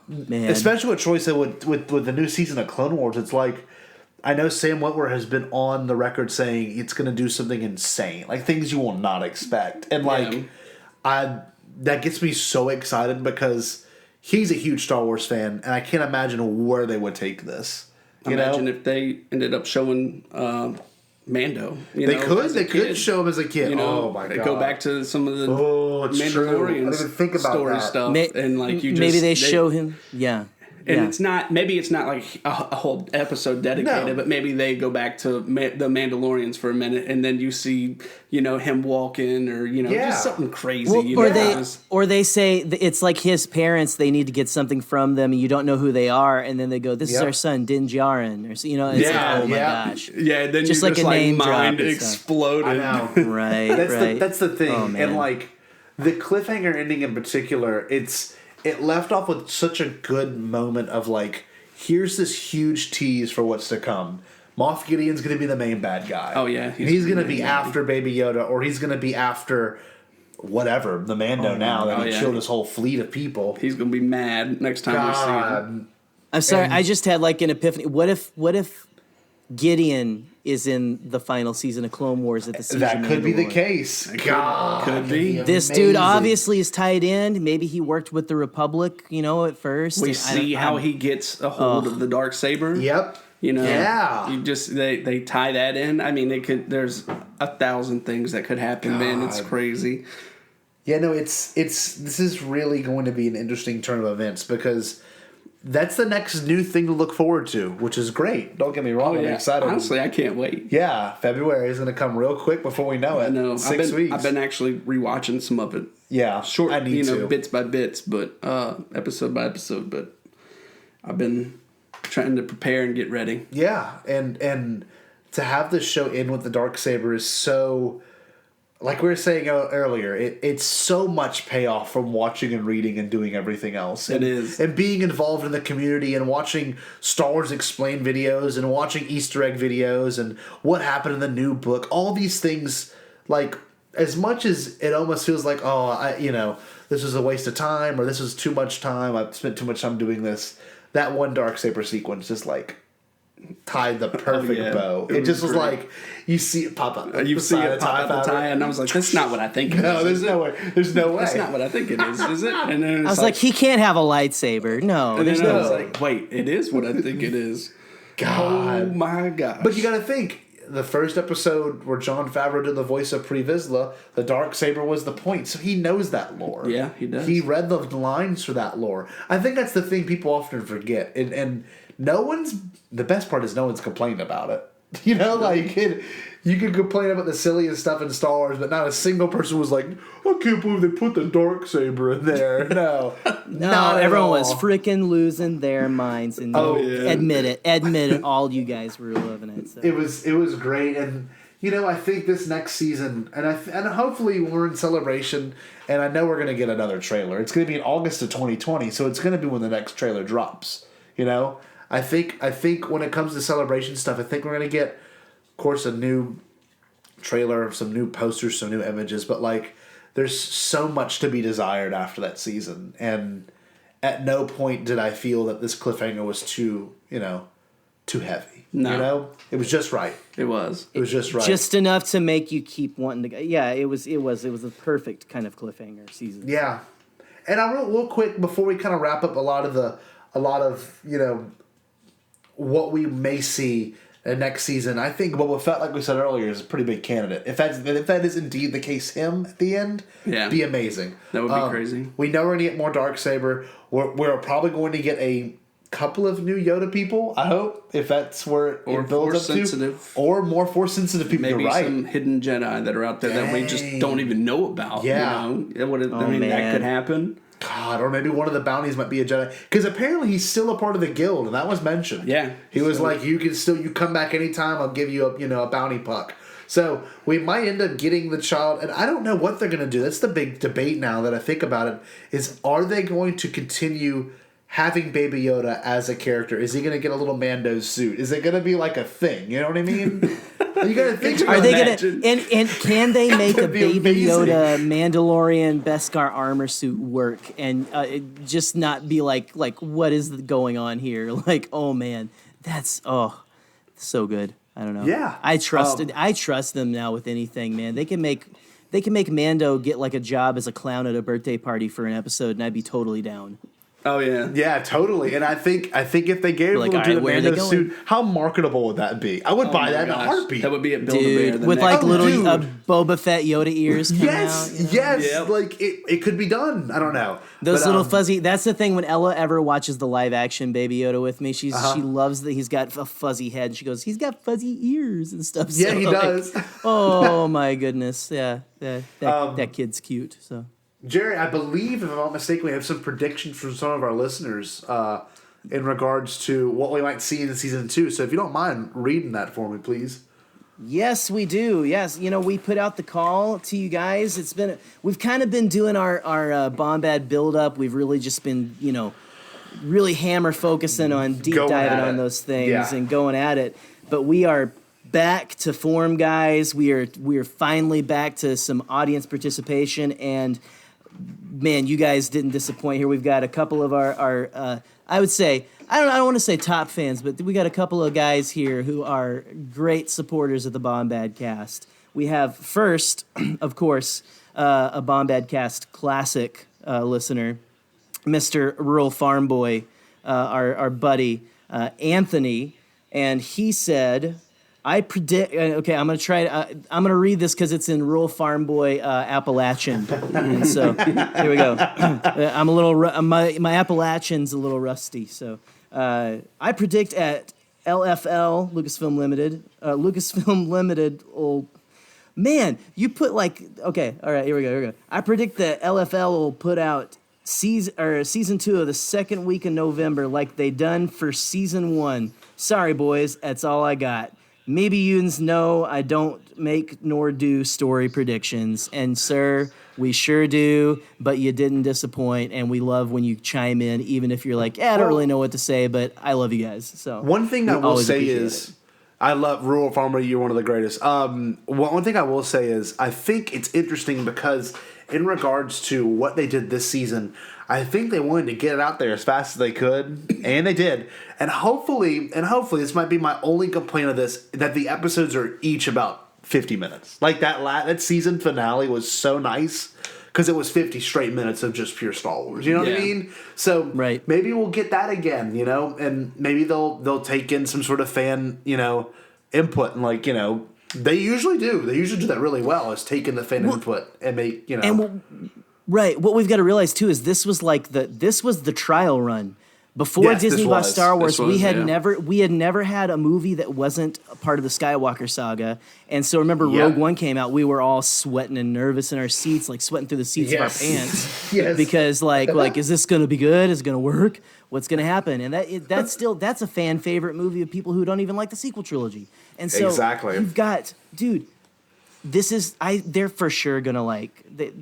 Man. Especially what Troy said with the new season of Clone Wars, it's like, I know Sam Witwer has been on the record saying it's going to do something insane, like things you will not expect. And that gets me so excited because he's a huge Star Wars fan, and I can't imagine where they would take this. Imagine if they ended up showing Mando. They could show him as a kid. Oh my god! Go back to some of the Mandalorian story stuff, and maybe they show him. Yeah. And it's not like a whole episode dedicated, but maybe they go back to the Mandalorians for a minute, and then you see, him walking, or just something crazy. Or they say it's like his parents. They need to get something from them, and you don't know who they are, and then they go, "This is our son, Din Djarin," or it's like, oh my gosh, yeah. Then just like a name mind drop exploded. I know, right? That's the thing, oh, and like the cliffhanger ending in particular, It left off with such a good moment of like, here's this huge tease for what's to come. Moff Gideon's going to be the main bad guy. Oh, yeah. He's going to be after Baby Yoda, or he's going to be after whatever, the Mando that he killed his whole fleet of people. He's going to be mad next time we see him. I'm sorry, I just had like an epiphany. What if Gideon is in the final season of Clone Wars at the season? That could be the case. Could be. This dude obviously is tied in. Maybe he worked with the Republic, at first. We see how he gets a hold of the Darksaber. Yep. They tie that in. I mean, there's 1,000 things that could happen, man. It's crazy. Yeah, no, this is really going to be an interesting turn of events because that's the next new thing to look forward to, which is great. Don't get me wrong. I'm excited. Honestly, I can't wait. Yeah, February is going to come real quick before we know it. I know. 6 weeks. I've been actually rewatching some of it. Yeah, short, I need to. bits by bits, but episode by episode. But I've been trying to prepare and get ready. Yeah, and to have this show end with the Darksaber is so. Like we were saying earlier, it's so much payoff from watching and reading and doing everything else. It is. And being involved in the community and watching Star Wars Explained videos and watching Easter egg videos and what happened in the new book. All these things, like, as much as it almost feels like, this was a waste of time or this was too much time, I've spent too much time doing this, that one Darksaber sequence is like, tied the perfect bow. It just was great. like you see it pop up. You see it pop out the tie, and I was like, "That's not what I think it is." No, there's no way. There's no way. That's not what I think it is it? And then I was like, he can't have a lightsaber. No, and there's then I no was way. like, "Wait, it is what I think it is." God. Oh my gosh! But you got to think. The first episode where Jon Favreau did the voice of Pre Vizsla, the Darksaber was the point, so he knows that lore. Yeah, he does. He read the lines for that lore. I think that's the thing people often forget, and no one's. The best part is no one's complained about it. You know, like you can complain about the silliest stuff in Star Wars, but not a single person was like, "I can't believe they put the Darksaber in there." No, No, everyone was freaking losing their minds, and admit it. All you guys were loving it. So. It was great, and you know, I think this next season, and hopefully we're in celebration, and I know we're gonna get another trailer. It's gonna be in August of 2020, so it's gonna be when the next trailer drops. You know, I think when it comes to celebration stuff, I think we're gonna get, of course, a new trailer, some new posters, some new images, but like, there's so much to be desired after that season, and at no point did I feel that this cliffhanger was too heavy. No. You know, it was just right. It was. It was just right. Just enough to make you keep wanting to go. Yeah, it was a perfect kind of cliffhanger season. Yeah, and I real quick before we kind of wrap up a lot of what we may see next season. I think Boba Fett, like we said earlier, is a pretty big candidate. If that is indeed the case, him at the end, be amazing. That would be crazy. We know we're gonna get more Darksaber. We're probably going to get a couple of new Yoda people. I hope, if that's where it builds Force up sensitive. to, or more Force sensitive people. Maybe You're right. some hidden Jedi that are out there that we just don't even know about. Yeah. You know? That Man. could happen. God, or maybe one of the bounties might be a Jedi, because apparently he's still a part of the guild, and that was mentioned. Yeah. he was like, you come back anytime. I'll give you a bounty puck. So we might end up getting the child, and I don't know what they're gonna do. That's the big debate now that I think about it. Is are they going to continue having Baby Yoda as a character? Is he gonna get a little Mando suit? Is it gonna be like a thing? You know what I mean? You gotta think about Are they that. gonna and can they make a That'd be Baby amazing. Yoda Mandalorian Beskar armor suit work and it just not be like what is going on here? Like, oh man, that's so good. I don't know. Yeah. I trust them now with anything, man. They can make Mando get like a job as a clown at a birthday party for an episode, and I'd be totally down. Oh yeah. Yeah, totally. And I think if they gave Like, him all to right, the where are they Mando going? suit, how marketable would that be? I would buy that in a heartbeat. That would be at Build-A-Bear. Dude, the with next like one. little Dude. Boba Fett Yoda ears coming Yes, out. You know? yes. Yep. Like it could be done. I don't know. Those But, little fuzzy. That's the thing. When Ella ever watches the live action Baby Yoda with me, she loves that he's got a fuzzy head. She goes, he's got fuzzy ears and stuff. Yeah, So, he like, does. Oh my goodness. Yeah, that kid's cute. So Jerry, I believe, if I'm not mistaken, we have some predictions from some of our listeners in regards to what we might see in season 2. So if you don't mind reading that for me, please. yes, we do. Yes, we put out the call to you guys. We've kind of been doing our Bombad build up. We've really just been really hammer focusing on deep Going diving at on it. those things Yeah. and going at it. But we are back to form, guys. We are finally back to some audience participation, and man, you guys didn't disappoint here. We've got a couple of our I would say, I don't want to say top fans, but we got a couple of guys here who are great supporters of the Bombadcast. We have first, of course, a Bombadcast classic listener, Mr. Rural Farm Boy, our buddy Anthony, and he said, I predict. Okay, I'm gonna try. I'm gonna read this because it's in Rural Farm Boy Appalachian, and so here we go. I'm a little. My Appalachian's a little rusty, so I predict at LFL Lucasfilm Limited. Oh man, you put like okay. All right, here we go. I predict that LFL will put out season 2 of the second week in November, like they done for season 1. Sorry, boys, that's all I got. Maybe yous know I don't make nor do story predictions. And, sir, we sure do, but you didn't disappoint, and we love when you chime in, even if you're like, I don't really know what to say, but I love you guys. So One thing I will always say appreciate is, it. I love Rural Farmer. You're one of the greatest. One thing I will say is, I think it's interesting because in regards to what they did this season, I think they wanted to get it out there as fast as they could, and they did. And hopefully, this might be my only complaint of this, that the episodes are each about 50 minutes. Like that season finale was so nice because it was 50 straight minutes of just pure Star Wars. You know what I mean? So maybe we'll get that again, and maybe they'll take in some sort of fan, input, and they usually do. They usually do that really well, is take in the fan input and make, Right. What we've got to realize too is this was the trial run. Before Disney bought Star Wars, we had never had a movie that wasn't a part of the Skywalker saga. And so remember, Rogue One came out, we were all sweating and nervous in our seats, like sweating through the seats of our pants, because like is this going to be good? Is it going to work? What's going to happen? And that's a fan favorite movie of people who don't even like the sequel trilogy. And so you've got, dude. They're for sure gonna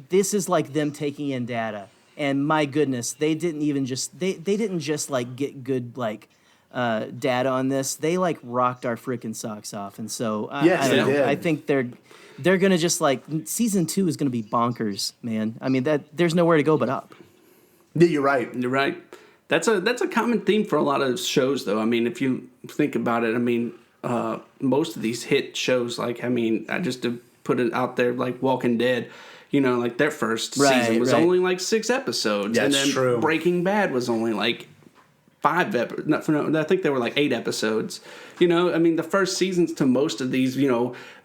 this is like them taking in data, and my goodness, they didn't just get good data on this. They rocked our freaking socks off, and so I think they're gonna just season 2 is gonna be bonkers, man. I mean there's nowhere to go but up. Yeah, you're right. You're right. That's a common theme for a lot of shows, though. I mean, if you think about it, I mean, most of these hit shows, just to put it out there, like Walking Dead, their first season was only 6 episodes. That's and then true. Breaking Bad was only 5 episodes. No, I think they were 8 episodes. I mean, the first seasons to most of these,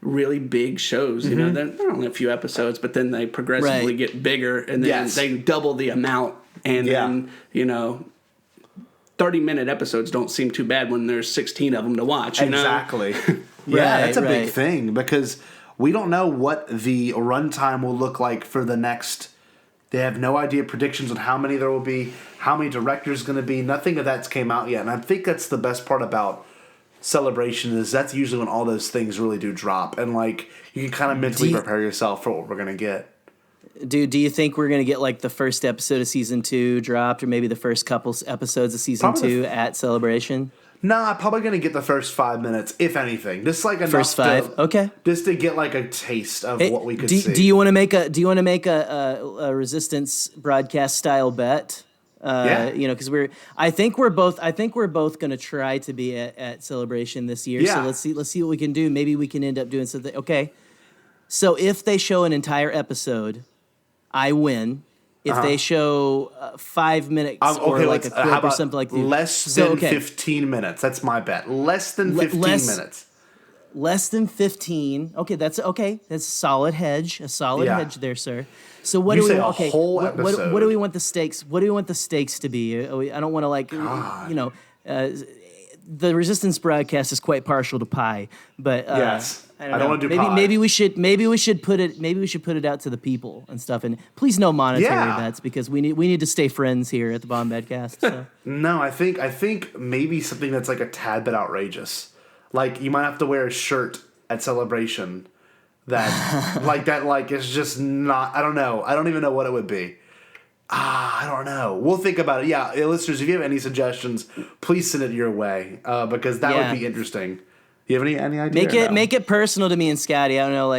really big shows, they're only a few episodes, but then they progressively get bigger, and then they double the amount, and then, 30-minute episodes don't seem too bad when there's 16 of them to watch. Exactly. That's a big thing, because we don't know what the runtime will look like for the next. They have no idea predictions on how many there will be, how many directors going to be. Nothing of that's came out yet, and I think that's the best part about Celebration, is that's usually when all those things really do drop, and you can kind of mentally prepare yourself for what we're going to get. Do you think we're going to get the first episode of season 2 dropped, or maybe the first couple episodes of season 2 at Celebration? Nah, probably going to get the first 5 minutes, if anything. Just enough first 5, okay. Just to get a taste of what we could see. Do you want to make a Resistance broadcast style bet? Because I think we're both going to try to be at Celebration this year. Yeah. So let's see what we can do. Maybe we can end up doing something. Okay. So if they show an entire episode, I win. If they show 5 minutes or a clip or something like that. Less than 15 minutes. That's my bet. Less than 15 minutes. Less than 15. Okay, that's okay. That's a solid hedge. A solid hedge there, sir. So what do we want? Okay, what do we want the stakes? What do we want the stakes to be? I don't want to the Resistance broadcast is quite partial to pie, but I don't want to do pie. Maybe we should put it out to the people and stuff. And please no monetary bets, because we need to stay friends here at the Bombadcast. So. No, I think maybe something that's a tad bit outrageous. You might have to wear a shirt at Celebration that is just not. I don't know. I don't even know what it would be. I don't know. We'll think about it. Yeah, listeners, if you have any suggestions, please send it your way, because that would be interesting. Do you have any idea? Make it personal to me and Scotty. I don't know.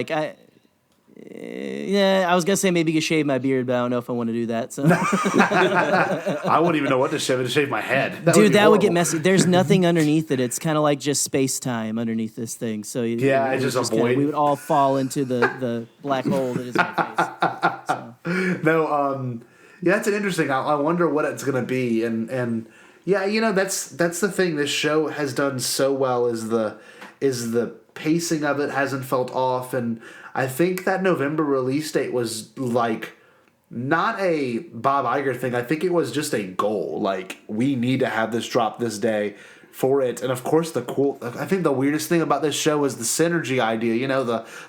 I was gonna say maybe you could shave my beard, but I don't know if I want to do that. So I wouldn't even know what to shave. To shave my head, that would get messy. There's nothing underneath it. It's kind of like just space time underneath this thing. So it's just a void. We would all fall into the black hole that is my face. So. No, that's an interesting. I wonder what it's gonna be, and that's the thing. This show has done so well is the pacing of it hasn't felt off, and I think that November release date was not a Bob Iger thing. I think it was just a goal. We need to have this drop this day for it. And of course I think the weirdest thing about this show is the synergy idea.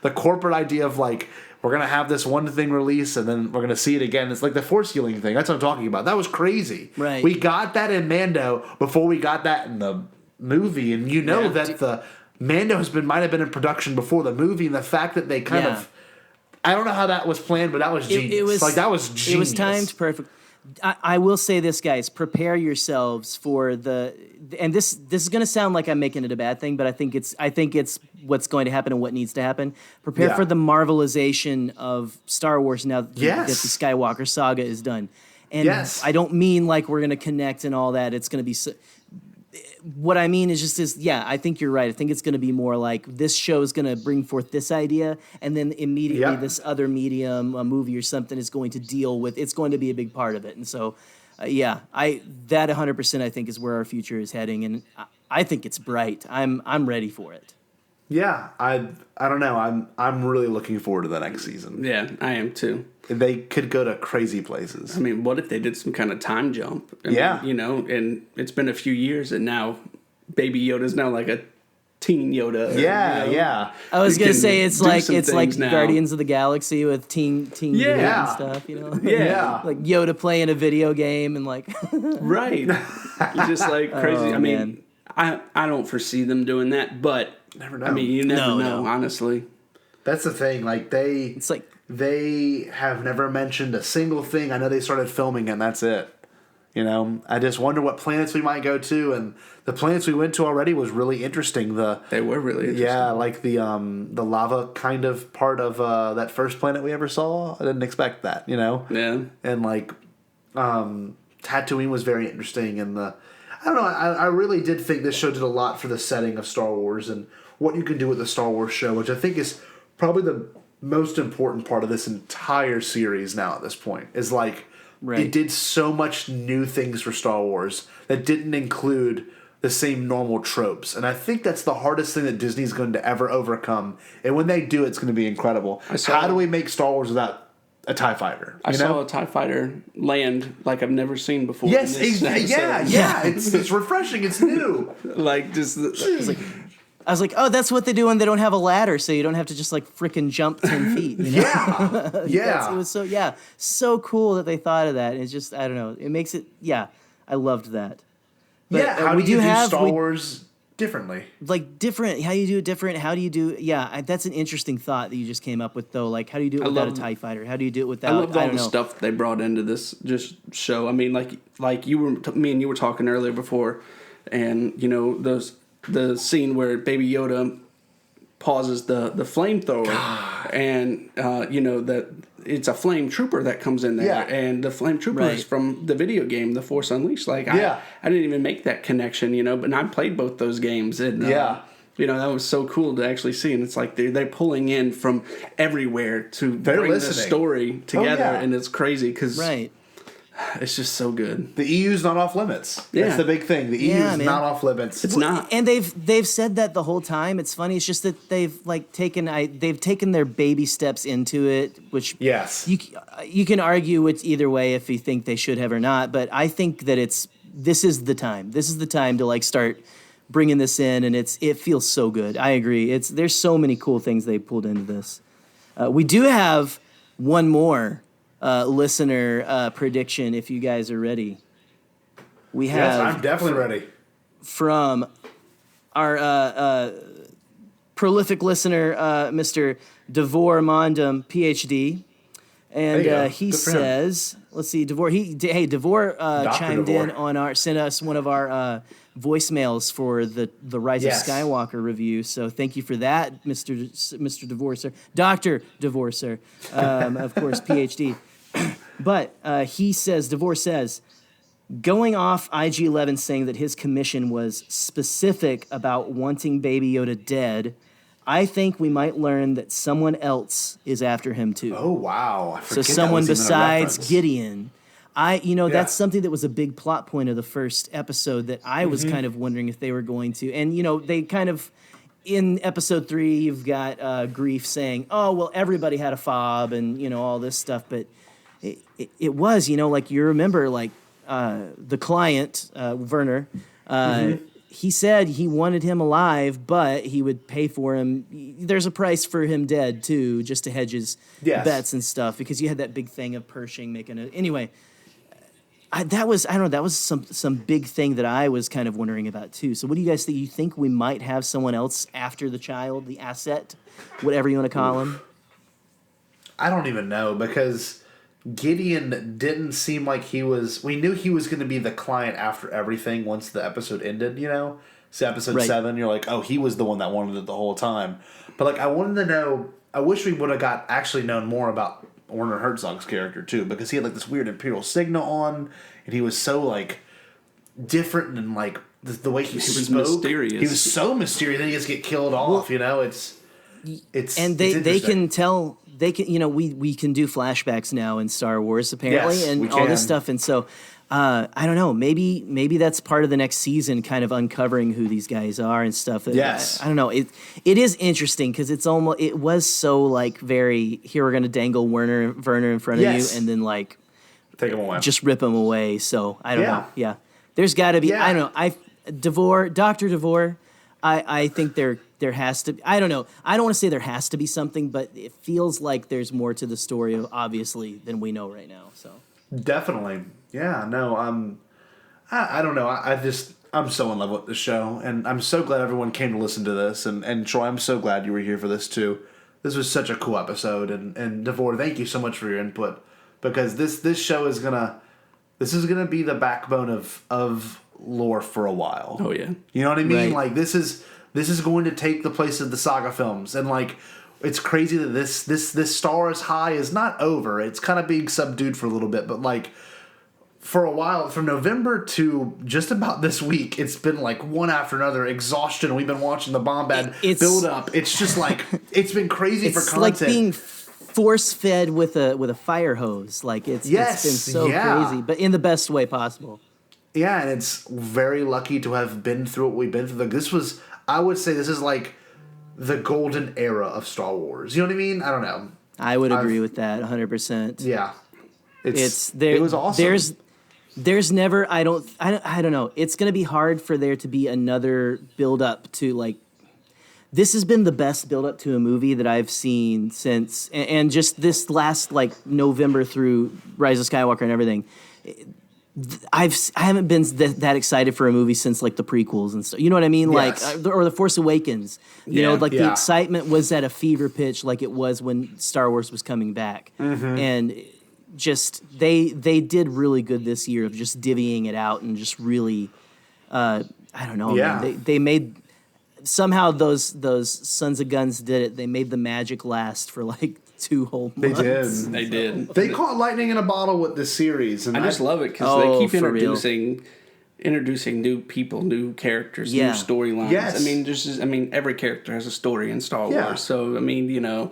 The corporate idea of we're going to have this one thing release and then we're going to see it again. It's like the force healing thing. That's what I'm talking about. That was crazy. Right. We got that in Mando before we got that in the movie. And that the Mando might have been in production before the movie, and the fact that they kind of, I don't know how that was planned, but that was genius. That was genius. It was timed perfect. I will say this, guys. Prepare yourselves for and this is going to sound like I'm making it a bad thing, but I think it's what's going to happen and what needs to happen. Prepare for the Marvelization of Star Wars now that the Skywalker saga is done. And I don't mean like we're going to connect and all that. It's going to be what I mean is I think you're right. I think it's going to be more like this show is going to bring forth this idea, and then immediately this other medium, a movie or something, is going to deal with. It's going to be a big part of it, and so, that 100% I think is where our future is heading, and I think it's bright. I'm ready for it. Yeah, I don't know. I'm really looking forward to the next season. Yeah, I am too. They could go to crazy places. I mean, what if they did some kind of time jump? I mean, and it's been a few years, and now Baby Yoda's now like a teen Yoda. Yeah. I was gonna say it's like now. Guardians of the Galaxy with teen Yoda and stuff. Yeah. Like Yoda playing a video game and like right, just like crazy. I mean, I don't foresee them doing that, but. Never know. I mean, you never know, honestly. That's the thing. Like they have never mentioned a single thing. I know they started filming and that's it. I just wonder what planets we might go to, and the planets we went to already was really interesting. They were really interesting. Yeah, like the lava kind of part of that first planet we ever saw. I didn't expect that. Yeah. And like Tatooine was very interesting, and I don't know. I really did think this show did a lot for the setting of Star Wars and what you can do with the Star Wars show, which I think is probably the most important part of this entire series now at this point, is like it did so much new things for Star Wars that didn't include the same normal tropes. And I think that's the hardest thing that Disney's going to ever overcome. And when they do, it's going to be incredible. How do we make Star Wars without a TIE fighter? I saw a TIE fighter land like I've never seen before. Yes, it's refreshing. It's new. Like just I was like, oh, that's what they do when they don't have a ladder, so you don't have to just like frickin' jump 10 feet. Yeah. It was so cool that they thought of that. It's just, I don't know, it makes it, I loved that. But, how do you do Star Wars differently? Like different, how do you do it different? How do you do, that's an interesting thought that you just came up with though. Like, how do you do it without a TIE fighter? How do you do it without, I loved all the stuff they brought into this just show. I mean, like you were, me and you were talking earlier before, and the scene where Baby Yoda pauses the flamethrower, and that it's a flame trooper that comes in there, and the flame trooper is from the video game The Force Unleashed. Like I didn't even make that connection, but I played both those games, and that was so cool to actually see. And it's like they're pulling in from everywhere to bring the story together, and it's crazy because it's just so good. The EU's not off limits. That's the big thing. The EU is not off limits. It's not. And they've said that the whole time. It's funny. It's just that they've taken their baby steps into it, which you can argue it's either way if you think they should have or not. But I think that this is the time. This is the time to like start bringing this in, and it feels so good. I agree. There's so many cool things they pulled into this. We do have one more listener prediction if you guys are ready. We have. Yes, I'm definitely ready. From our prolific listener, Mr. Devor Mondum, PhD. And he says, let's see, Devor chimed in on sent us one of our voicemails for the Rise of Skywalker review. So thank you for that, Mr. Devor, sir. Dr. Devor, sir. Of course, PhD. But Devor says, going off IG-11 saying that his commission was specific about wanting Baby Yoda dead, I think we might learn that someone else is after him too. Oh, wow. So someone besides Gideon. That's something that was a big plot point of the first episode that I was kind of wondering if they were going to. And, they kind of, in episode 3, you've got Grief saying, oh, well, everybody had a fob and, all this stuff. But it was, like you remember, like the client, Werner, he said he wanted him alive, but he would pay for him. There's a price for him dead, too, just to hedge his bets and stuff, because you had that big thing of Pershing making it. Anyway, that was some big thing that I was kind of wondering about, too. So what do you guys think? You think we might have someone else after the child, the asset, whatever you want to call him? I don't even know, because Gideon didn't seem like he was. We knew he was going to be the client after everything once the episode ended, you know? So episode 7, you're like, oh, he was the one that wanted it the whole time. But like, I wanted to know. I wish we would have actually known more about Werner Herzog's character too, because he had like this weird Imperial signal on, and he was so like different and like the way he spoke. Was mysterious. He was so mysterious. Then he just get killed off. You know, it's and they can tell. They can, you know, we can do flashbacks now in Star Wars apparently, Yes, and we all this can. stuff, and so I don't know. Maybe that's part of the next season, kind of uncovering who these guys are and stuff. Yes. I don't know. It is interesting because it was so like very here we're gonna dangle Werner in front of Yes. you, and then like take him away. just rip him away. So I don't Yeah. know. Yeah, there's got to be. Yeah. I don't know. Dr. DeVore. I think there has to. I don't know. I don't want to say there has to be something, but it feels like there's more to the story, obviously, than we know right now. So Definitely. Yeah, no, I don't know. I'm so in love with the show, and I'm so glad everyone came to listen to this. And Troy, I'm so glad you were here for this too. This was such a cool episode, and DeVore, thank you so much for your input, because this show is gonna be the backbone of lore for a while. Oh yeah. You know what I mean? Right. Like this is going to take the place of the saga films, and like it's crazy that this Star Wars high is not over. It's kind of being subdued for a little bit, but like for a while, from November to just about this week, it's been like one after another exhaustion. We've been watching the Bombad build up. It's just like it's been crazy for it's content. like being force fed with a fire hose. Like it's been so crazy, but in the best way possible. Yeah, and it's very lucky to have been through what we've been through. I would say this is like the golden era of Star Wars. You know what I mean? I don't know. I would agree with that 100%. Yeah. It was awesome. There's never I don't know. It's going to be hard for there to be another build up to like this has been the best build up to a movie that I've seen since and just this last like November through Rise of Skywalker and everything. I haven't been that excited for a movie since like the prequels and stuff. You know what I mean? Yes. Like or The Force Awakens. You know, like the Yeah. excitement was at a fever pitch, like it was when Star Wars was coming back, and just they did really good this year of just divvying it out and just really, I don't know. Yeah. Man, they made somehow those sons of guns did it. They made the magic last for like 2 whole months. They did. They caught lightning in a bottle with this series, and I just love it because Oh, they keep for real. introducing new people, new characters, Yeah. new storylines. Yes. I mean, every character has a story in Star Wars. Yeah. So I mean, you know,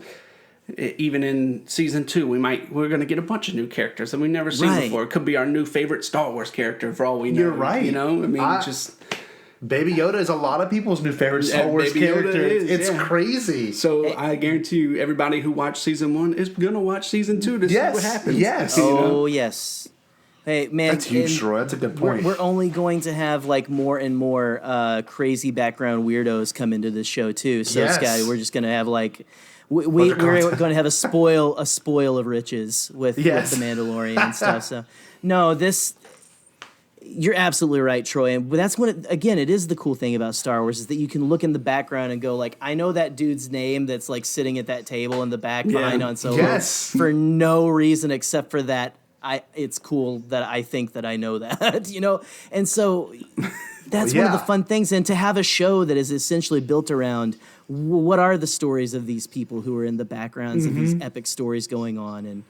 even in season 2, we're going to get a bunch of new characters that we've never seen Right. before. It could be our new favorite Star Wars character for all we know. You're right. You know, I mean, just. Baby Yoda is a lot of people's new favorite Star Wars Baby Yoda character. is, It's yeah. crazy. So I guarantee you, everybody who watched season 1 is gonna watch season 2 to see what happens. Yes. You know? Oh yes. Hey man, That's huge, and Troy. That's a good point. We're only going to have like more and more crazy background weirdos come into this show too. So Yes. Scotty, we're just gonna have like we're content. going to have a spoil of riches with Yes. the Mandalorian and stuff. So no, this. You're absolutely right, Troy. And that's what, again, it is the cool thing about Star Wars is that you can look in the background and go like, I know that dude's name that's like sitting at that table in the back behind Han Solo Yes. for no reason except for that. It's cool that I think that I know that, you know? And so that's one of the Yeah. fun things. And to have a show that is essentially built around what are the stories of these people who are in the backgrounds of these epic stories going on. And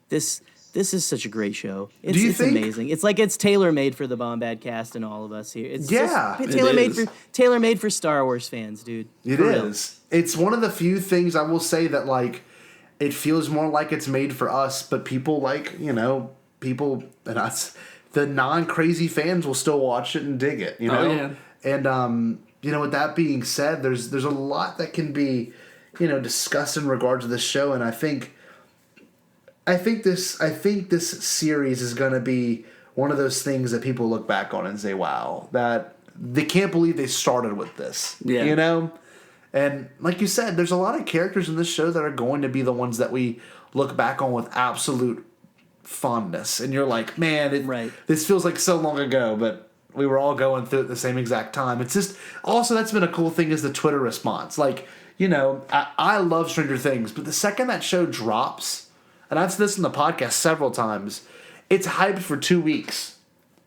this is such a great show. It's, Do you it's think- amazing. It's like it's tailor-made for the Bombadcast and all of us here. It's Yeah, just it tailor-made is. tailor-made for Star Wars fans, dude. It For real. is. It's one of the few things I will say that like it feels more like it's made for us, but people like, you know, people and us, the non-crazy fans will still watch it and dig it, you know? Oh, yeah. And you know, with that being said, there's a lot that can be, you know, discussed in regards to this show, and I think this series is going to be one of those things that people look back on and say, "Wow, that they can't believe they started with this." Yeah. You know? And like you said, there's a lot of characters in this show that are going to be the ones that we look back on with absolute fondness. And you're like, man, Right. this feels like so long ago, but we were all going through it at the same exact time. It's just, also that's been a cool thing is the Twitter response. Like, you know, I love Stranger Things, but the second that show drops, and I've said this in the podcast several times, it's hyped for 2 weeks.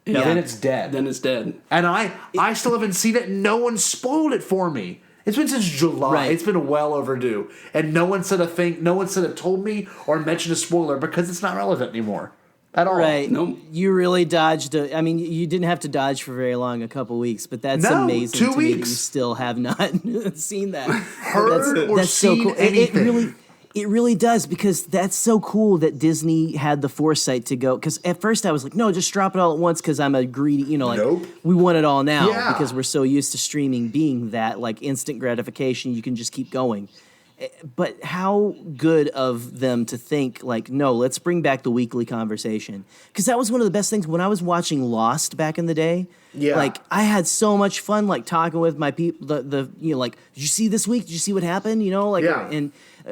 Yeah. Then it's dead. Then it's dead. And I still haven't seen it. No one spoiled it for me. It's been since July. Right. It's been well overdue. And no one said a thing. No one said it told me or mentioned a spoiler because it's not relevant anymore. At all. Right. Nope. You really dodged. I mean, you didn't have to dodge for very long, a couple weeks, but that's No, amazing 2 to me that you weeks. still have not seen that. Heard or seen anything. It really does, because that's so cool that Disney had the foresight to go. Because at first I was like, no, just drop it all at once because I'm a greedy, like, Nope. we want it all now Yeah. because we're so used to streaming being that, like, instant gratification. You can just keep going. But how good of them to think, like, no, let's bring back the weekly conversation. Because that was one of the best things when I was watching Lost back in the day. Yeah. Like, I had so much fun, like, talking with my people, like, did you see this week? Did you see what happened? Like, Yeah.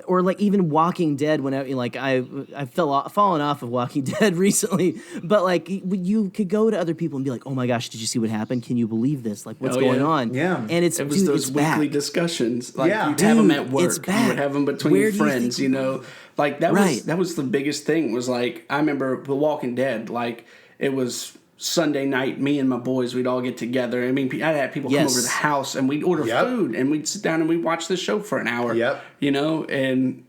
or like even Walking Dead, when I fallen off of Walking Dead recently, but like you could go to other people and be like, oh my gosh, did you see what happened? Can you believe this? Like, what's going on? Yeah. And It was those weekly discussions. Like, Yeah. you'd have them at Dude, work. it's You back. would have them between Where do you friends, think- Like, that Right. was that was the biggest thing, was like, I remember The Walking Dead, like, it was Sunday night, me and my boys, we'd all get together. I mean, I'd have people come Yes. over to the house, and we'd order Yep. food, and we'd sit down and we'd watch the show for an hour. Yep. And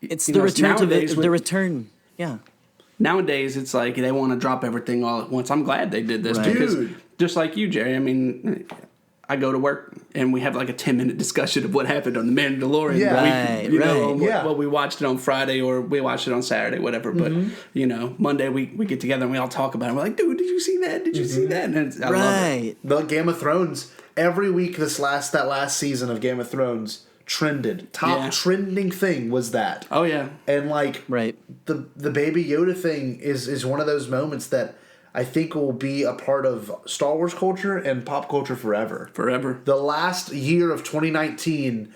It's you the know, return to nowadays the with- return. Yeah. Nowadays, it's like they want to drop everything all at once. I'm glad they did this Right. because, Dude. just like you, Jerry, I mean, I go to work and we have like a 10-minute discussion of what happened on The Mandalorian. Yeah. Right. Yeah. Well, we watched it on Friday or we watched it on Saturday, whatever. But, Monday we get together and we all talk about it. We're like, dude, did you see that? Did you see that? And I love it. Right. The Game of Thrones, every week that last season of Game of Thrones trended. Top Yeah. trending thing was that. Oh, yeah. And like Right. the Baby Yoda thing is one of those moments that I think will be a part of Star Wars culture and pop culture forever. Forever. The last year of 2019,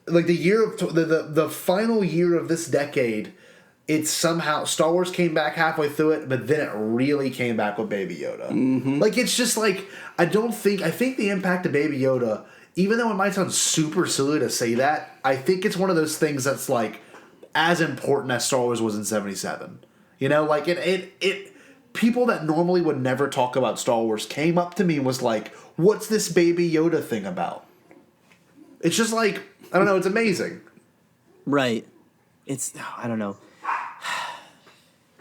like the year of the final year of this decade, it's somehow Star Wars came back halfway through it, but then it really came back with Baby Yoda. Mm-hmm. Like, it's just like I think the impact of Baby Yoda, even though it might sound super silly to say that, I think it's one of those things that's like as important as Star Wars was in '77. Like it people that normally would never talk about Star Wars came up to me and was like, "What's this Baby Yoda thing about?" It's just like, I don't know, it's amazing. Right. I don't know.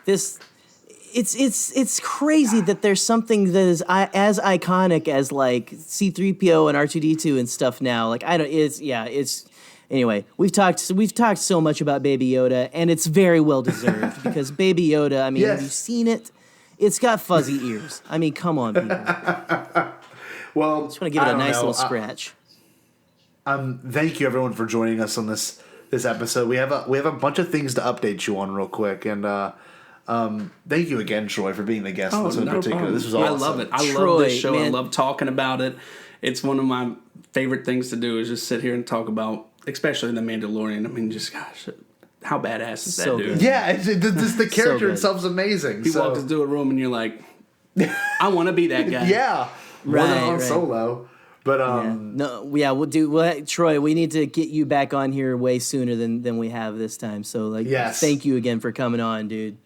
It's crazy that there's something that is as iconic as like C-3PO and R2-D2 and stuff now. Like, anyway, we've talked so much about Baby Yoda, and it's very well deserved because Baby Yoda, I mean, Yes. have you seen it? It's got fuzzy ears. I mean, come on, people. Well, Just want to give it a nice little scratch. Thank you everyone for joining us on this episode. We have a bunch of things to update you on real quick, and thank you again, Troy, for being the guest in this in particular. problem. This was awesome. I love it. I Troy, love this show. man. I love talking about it. It's one of my favorite things to do is just sit here and talk about, especially The Mandalorian. I mean, just gosh, how badass is that So dude? good. Yeah, the character good. itself is amazing. He walks into a room and you're like, I want to be that guy. Yeah, more than Han Right. Solo. But Troy, we need to get you back on here way sooner than we have this time. So, like, Yes. thank you again for coming on, dude.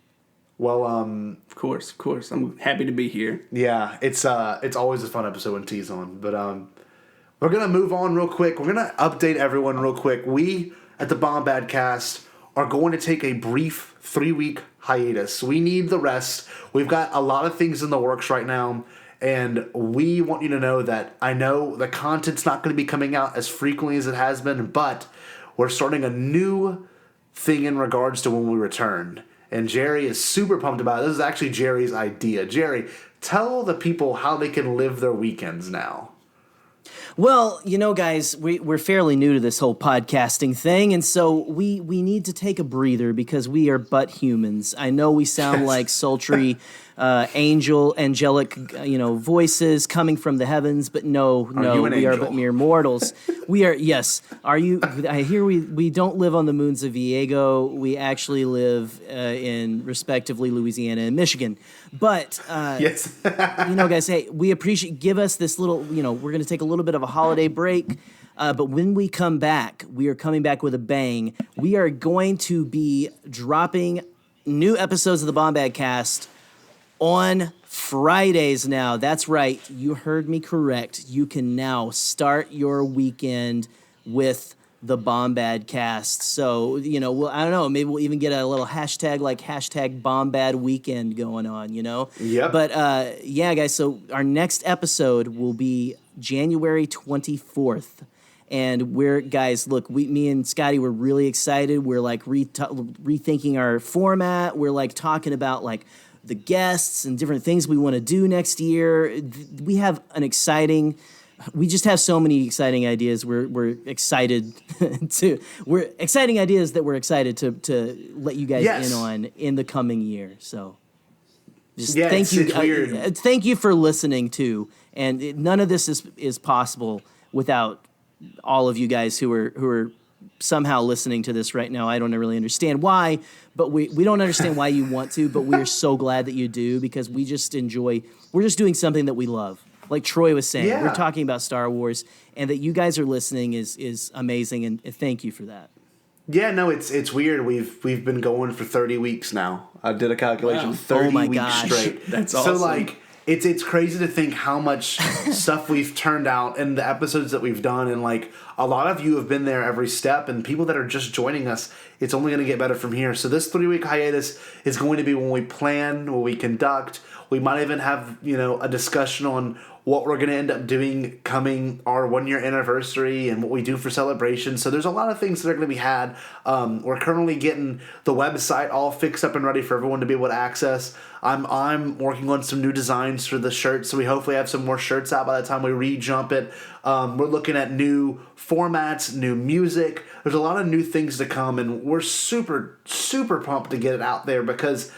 well, Of course. I'm happy to be here. yeah, it's always a fun episode when T's on. But we're gonna move on real quick. We're gonna update everyone real quick. We at the Bombadcast are going to take a brief 3-week hiatus. We need the rest. We've got a lot of things in the works right now, and we want you to know that I know the content's not going to be coming out as frequently as it has been, but we're starting a new thing in regards to when we return. And Jerry is super pumped about it. This is actually Jerry's idea. Jerry, tell the people how they can live their weekends now. Well, guys, we're fairly new to this whole podcasting thing, and so we need to take a breather because we are but humans. I know we sound like sultry, angelic, voices coming from the heavens, but no, you an we are angel? but mere mortals. We are, yes. Are you? I hear we don't live on the moons of Viego. We actually live in respectively Louisiana and Michigan. But Yes. guys, hey, we appreciate. Give us this little. We're going to take a little bit of a holiday break. But when we come back, we are coming back with a bang. We are going to be dropping new episodes of the Bombadcast on Fridays now. That's right. You heard me correct. You can now start your weekend with the Bombadcast. So, I don't know, maybe we'll even get a little hashtag like hashtag Bombad Weekend going on, Yep. But yeah, guys, so our next episode will be January 24th. And me and Scotty, we're really excited. We're like rethinking our format. We're like talking about like the guests and different things we want to do next year. We have we just have so many exciting ideas. We're excited exciting ideas that we're excited to let you guys in on in the coming year. So thank you. It's weird. Thank you for listening too. And none of this is possible without all of you guys who are somehow listening to this right now. I don't really understand why, but we don't understand why you want to, but we are so glad that you do, because we're just doing something that we love. Like Troy was saying, we're talking about Star Wars, and that you guys are listening is amazing, and thank you for that. Yeah, no, it's weird. We've been going for 30 weeks now. I did a calculation, 30 weeks straight. That's awesome. So like it's crazy to think how much stuff we've turned out and the episodes that we've done, and like a lot of you have been there every step, and people that are just joining us, it's only going to get better from here. So this 3-week hiatus is going to be when we plan, when we conduct. We might even have, a discussion on what we're going to end up doing coming our 1-year anniversary and what we do for celebrations. So there's a lot of things that are going to be had. We're currently getting the website all fixed up and ready for everyone to be able to access. I'm working on some new designs for the shirts, so we hopefully have some more shirts out by the time we re-jump it. We're looking at new formats, new music. There's a lot of new things to come, and we're super, super pumped to get it out there, because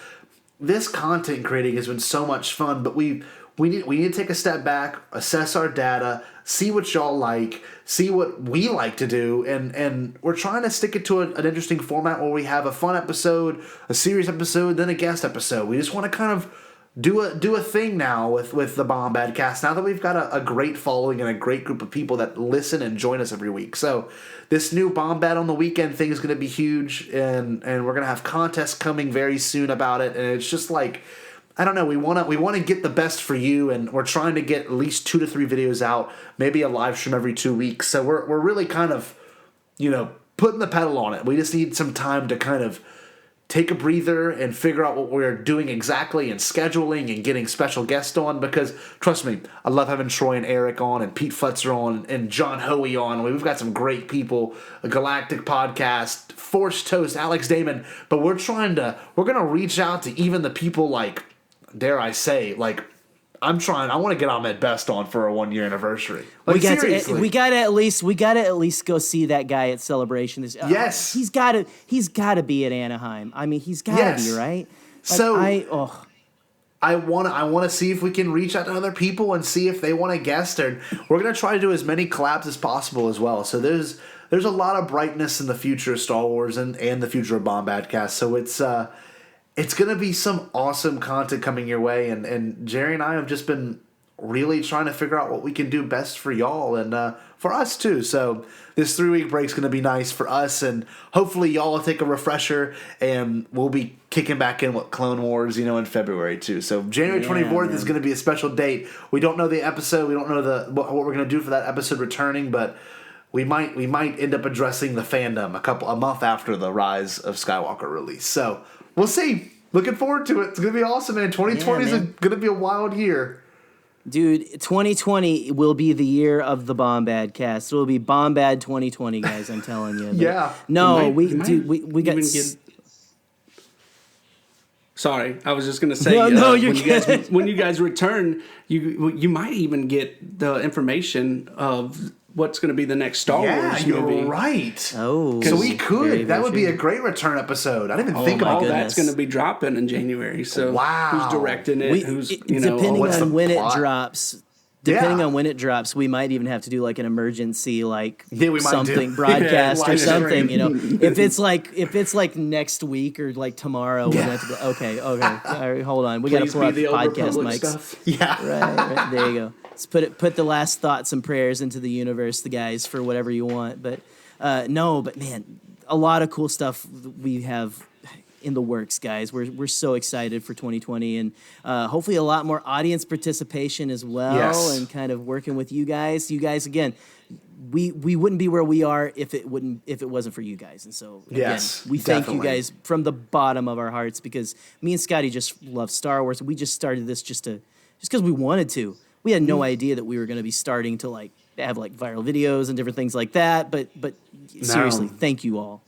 this content creating has been so much fun, but we need to take a step back, assess our data, see what y'all like, see what we like to do, and we're trying to stick it to an interesting format where we have a fun episode, a serious episode, then a guest episode. We just want to kind of do a thing now with the Bombadcast, now that we've got a great following and a great group of people that listen and join us every week. So this new Bombad on the weekend thing is going to be huge, and we're going to have contests coming very soon about it, and it's just like, I don't know, we want to get the best for you, and we're trying to get at least 2 to 3 videos out, maybe a live stream every 2 weeks. So we're really kind of, putting the pedal on it. We just need some time to kind of take a breather and figure out what we're doing exactly, and scheduling and getting special guests on, because trust me, I love having Troy and Eric on, and Pete Futzer on, and John Hoey on. We've got some great people, a Galactic Podcast, Force Toast, Alex Damon, but we're going to reach out to even the people like, dare I say, like, I want to get Ahmed Best on for a 1-year anniversary. Like, seriously. We got to at least go see that guy at Celebration. Yes. He's got to be at Anaheim. I mean, he's got to be, right? Like, so I want to see if we can reach out to other people and see if they want to guest, and we're going to try to do as many collabs as possible as well. So there's a lot of brightness in the future of Star Wars and the future of Bombadcast. So it's going to be some awesome content coming your way, and Jerry and I have just been really trying to figure out what we can do best for y'all and for us too. So this 3-week break is going to be nice for us, and hopefully y'all will take a refresher, and we'll be kicking back in with Clone Wars, in February too. So January 24th is going to be a special date. We don't know the episode. We don't know what we're going to do for that episode returning, but we might end up addressing the fandom a month after the Rise of Skywalker release. So we'll see. Looking forward to it. It's going to be awesome, man. 2020 is going to be a wild year. Dude, 2020 will be the year of the Bombadcast. It will be Bombad 2020, guys. I'm telling you. Yeah. No, we got. Sorry, I was just gonna say. When you guys return, you might even get the information of what's going to be the next Star Wars movie. You're right. Oh, so we could. That would be a great return episode. I didn't even think about that. That's going to be dropping in January. So wow. Who's directing it? depending on when it drops, Depending on when it drops, we might even have to do like an emergency, like something broadcast or something. Stream. You know, if it's like next week or like tomorrow, we have to go, okay. All right, hold on, we got to pull out the podcast mics. Stuff. Yeah, right. There you go. Let's put the last thoughts and prayers into the universe, the guys, for whatever you want. But but man, a lot of cool stuff we have in the works, guys. We're so excited for 2020, and hopefully a lot more audience participation as well. Yes. And kind of working with you guys. You guys, again, we wouldn't be where we are if it wasn't for you guys. And so again, we thank you guys from the bottom of our hearts, because me and Scotty just love Star Wars. We just started this just because we wanted to. We had no idea that we were going to be starting to like have like viral videos and different things like that. But seriously, thank you all.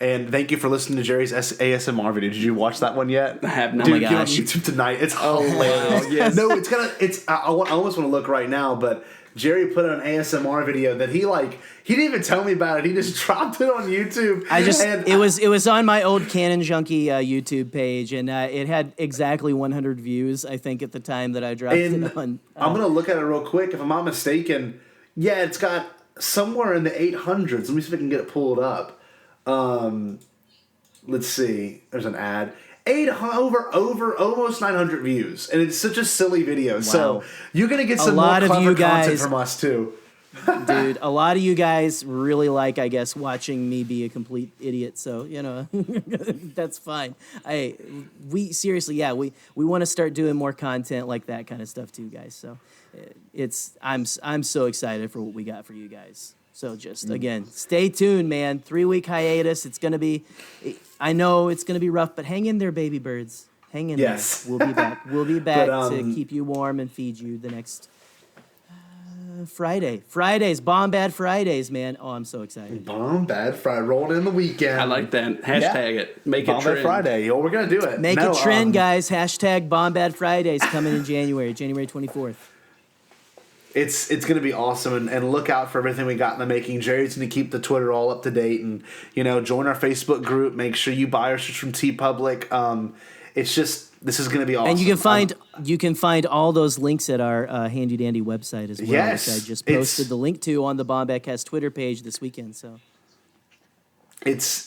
And thank you for listening to Jerry's ASMR video. Did you watch that one yet? I have not. Dude, Oh my get on gosh. YouTube tonight. It's hilarious. Wow, yes. No, I almost want to look right now, but Jerry put an ASMR video that he didn't even tell me about it. He just dropped it on YouTube. It was on my old Canon Junkie YouTube page, and it had exactly 100 views, I think, at the time that I dropped it on. I'm gonna look at it real quick. If I'm not mistaken, yeah, it's got somewhere in the 800s. Let me see if I can get it pulled up. Let's see. There's an ad. Over almost 900 views, and it's such a silly video. Wow. So you're gonna get some more clever content from us too. Dude, a lot of you guys really like, I guess, watching me be a complete idiot. So that's fine. We want to start doing more content like that kind of stuff too, guys. So I'm so excited for what we got for you guys. So just, again, stay tuned, man. 3-week hiatus. It's going to be, I know it's going to be rough, but hang in there, baby birds. Hang in there. We'll be back. We'll be back to keep you warm and feed you the next Friday. Bombad Fridays, man. Oh, I'm so excited. Bombad Friday. Rolled in the weekend. I like that. Hashtag it. Make it Bombad trend. Friday. Yo, we're going to do it. Make it trend, guys. Hashtag Bombad Fridays coming in January 24th. It's going to be awesome, and look out for everything we got in the making. Jerry's going to keep the Twitter all up to date, and join our Facebook group. Make sure you buy our shit from TeePublic. It's just, this is going to be awesome. And you can find all those links at our handy dandy website as well. Yes, which I just posted the link to on the Bombadcast Twitter page this weekend. So it's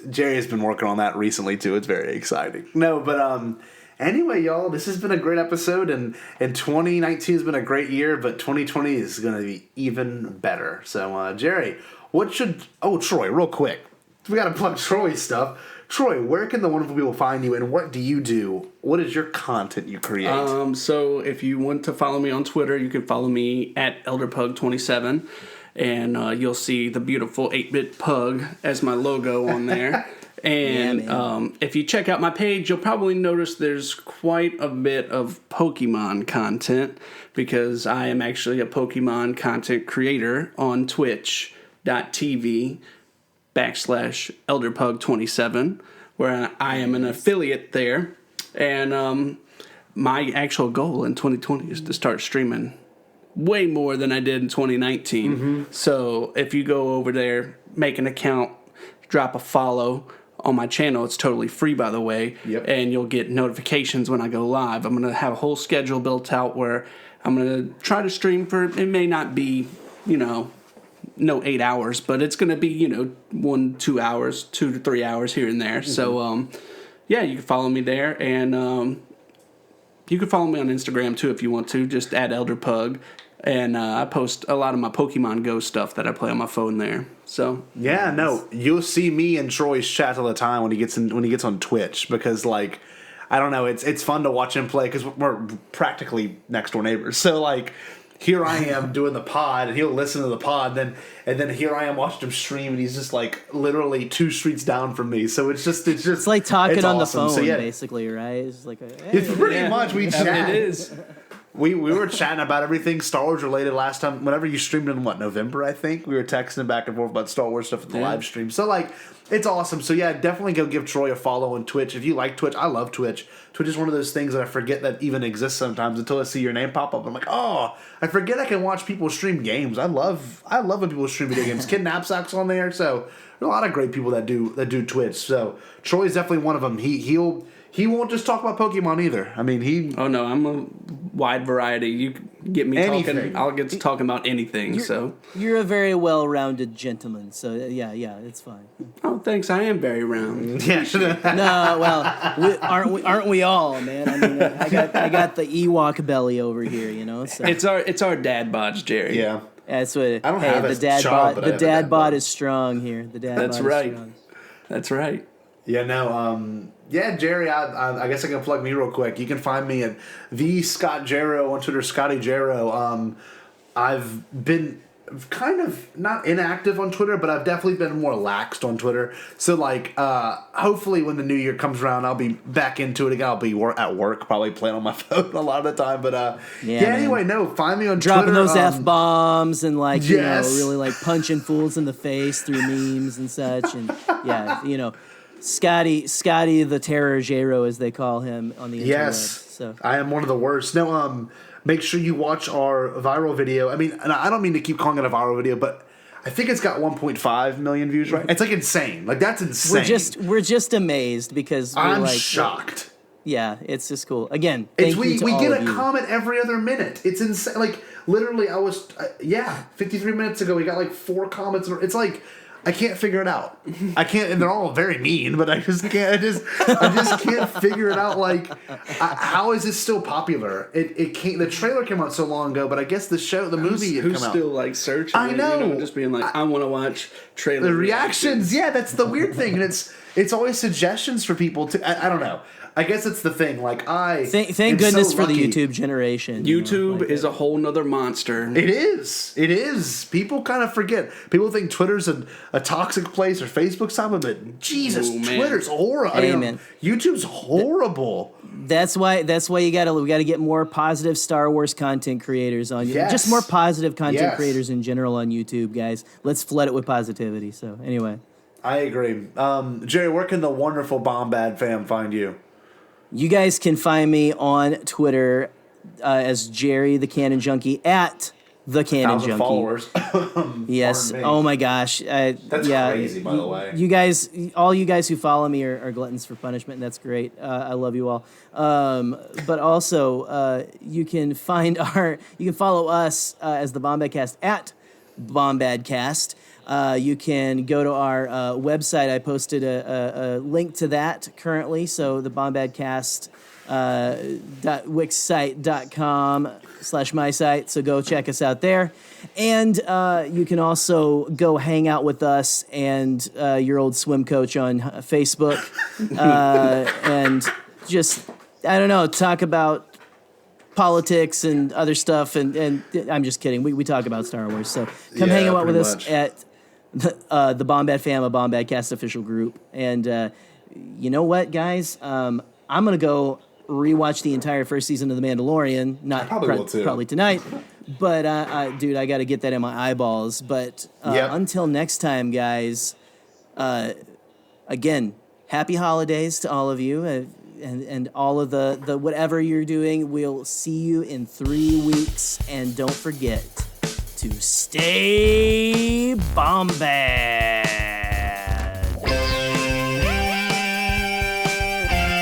Jerry has been working on that recently too. It's very exciting. No, but anyway, y'all, this has been a great episode, and 2019 has been a great year, but 2020 is going to be even better. So, Jerry, Troy, real quick. We got to plug Troy's stuff. Troy, where can the wonderful people find you, and what do you do? What is your content you create? So if you want to follow me on Twitter, you can follow me at ElderPug27, and you'll see the beautiful 8-bit pug as my logo on there. And if you check out my page, you'll probably notice there's quite a bit of Pokemon content, because I am actually a Pokemon content creator on twitch.tv/ElderPug27, where I am an affiliate there. And my actual goal in 2020 is to start streaming way more than I did in 2019. Mm-hmm. So if you go over there, make an account, drop a follow on my channel. It's totally free, by the way. Yep. And you'll get notifications when I go live. I'm going to have a whole schedule built out where I'm going to try to stream for, it may not be, no 8 hours, but it's going to be, 1-2 hours, 2 to 3 hours here and there. Mm-hmm. So, you can follow me there. And you can follow me on Instagram, too, if you want to, just at ElderPug. And I post a lot of my Pokemon Go stuff that I play on my phone there. So you'll see me and Troy's chat all the time when he gets on Twitch, because I don't know, it's fun to watch him play because we're practically next door neighbors. So here I am doing the pod, and he'll listen to the pod, and then here I am watching him stream, and he's just literally 2 streets down from me. So it's like talking on awesome. the phone, So, basically, right? It's like it's pretty much we chat. It is. We were chatting about everything Star Wars related last time. Whenever you streamed in November, I think we were texting back and forth about Star Wars stuff at the live stream. So it's awesome. So definitely go give Troy a follow on Twitch if you like Twitch. I love Twitch. Twitch is one of those things that I forget that even exists sometimes until I see your name pop up. I'm like, oh, I forget I can watch people stream games. I love when people stream video games. Kid Knapsack's on there, so there's a lot of great people that do Twitch. So Troy's definitely one of them. He'll he won't just talk about Pokemon either. I mean, he... Oh, no, I'm a wide variety. You get me Anything. talking, I'll get to talking about anything, You're a very well-rounded gentleman, so yeah, it's fine. Oh, thanks, I am very round. Yeah. No, well, aren't we all, man? I mean, I got the Ewok belly over here, you know. So. It's our dad bods, Jerry. Yeah. That's what. I don't have the a dad child, bod. but I The have a dad dad bod bod. is strong here. The dad. That's bod right. Is strong. That's right. Yeah, no, yeah, Jerry, I guess I can plug me real quick. You can find me at the Scott Jarreau on Twitter, Scotty Jarreau. I've been kind of not inactive on Twitter, but I've definitely been more laxed on Twitter. So, like, hopefully when the new year comes around, I'll be back into it again. I'll be at work, probably playing on my phone a lot of the time. But, anyway, no, find me on dropping Twitter. those F-bombs and, like, yes. really, like, punching fools in the face through memes and such. And, yeah, Scotty the Terror Jarreau, as they call him on the internet. Yes, so I am one of the worst. No, make sure you watch our viral video. I mean, and I don't mean to keep calling it a viral video, but I think it's got 1.5 million views, right? It's like insane. Like, that's insane. We're just amazed because I'm shocked. Yeah, it's just cool. Again, thank you to we all get of a you. comment every other minute. It's insane. Like, literally, I was 53 minutes ago, we got like 4 comments. It's like, I can't figure it out. I can't, and they're all very mean, but I just can't. I just can't figure it out. Like, how is this still popular? It can't. The trailer came out so long ago, but I guess the movie had Who's come out. still like searching? I know. Just being like, I want to watch trailer The reactions. Yeah, that's the weird thing, and it's always suggestions for people to. I don't know. I guess it's the thing. Like, thank goodness for the YouTube generation. YouTube is a whole nother monster. It is. It is. People kind of forget. People think Twitter's a toxic place or Facebook's top of it. Jesus, Twitter's horrible. Hey, man. YouTube's horrible. That's why we gotta get more positive Star Wars content creators on YouTube. Yes. Just more positive content creators in general on YouTube, guys. Let's flood it with positivity. So anyway, I agree. Jerry, where can the wonderful Bombad fam find you? you guys can find me on Twitter as Jerry the Canon Junkie at the Canon 1,000 Junkie. followers. Yes. Oh my gosh. That's crazy, by the way. You guys, all you guys who follow me are gluttons for punishment, and that's great. I love you all. But also, you can follow us as the Bombadcast at Bombadcast. You can go to our website. I posted a link to that currently. So the Bombadcast wixsite.com/my site. So go check us out there. And you can also go hang out with us and your old swim coach on Facebook. And just, I don't know, talk about politics and other stuff. And I'm just kidding. We talk about Star Wars. So come hang out with us at the Bombad Fam, a Bombadcast official group. And you know what, guys? I'm going to go rewatch the entire first season of The Mandalorian. Not probably tonight. But, dude, I got to get that in my eyeballs. But until next time, guys, again, happy holidays to all of you. And all of the whatever you're doing. We'll see you in 3 weeks. And don't forget to stay Bombad.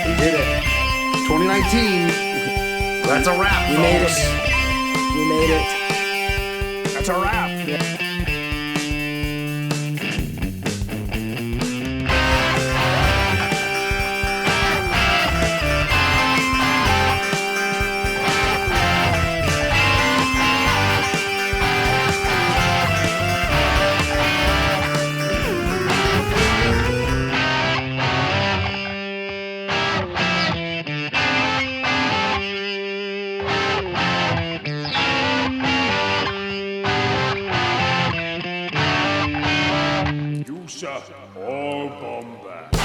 We did it. 2019. That's a wrap. We made it. We made it. That's a wrap. All Bombad.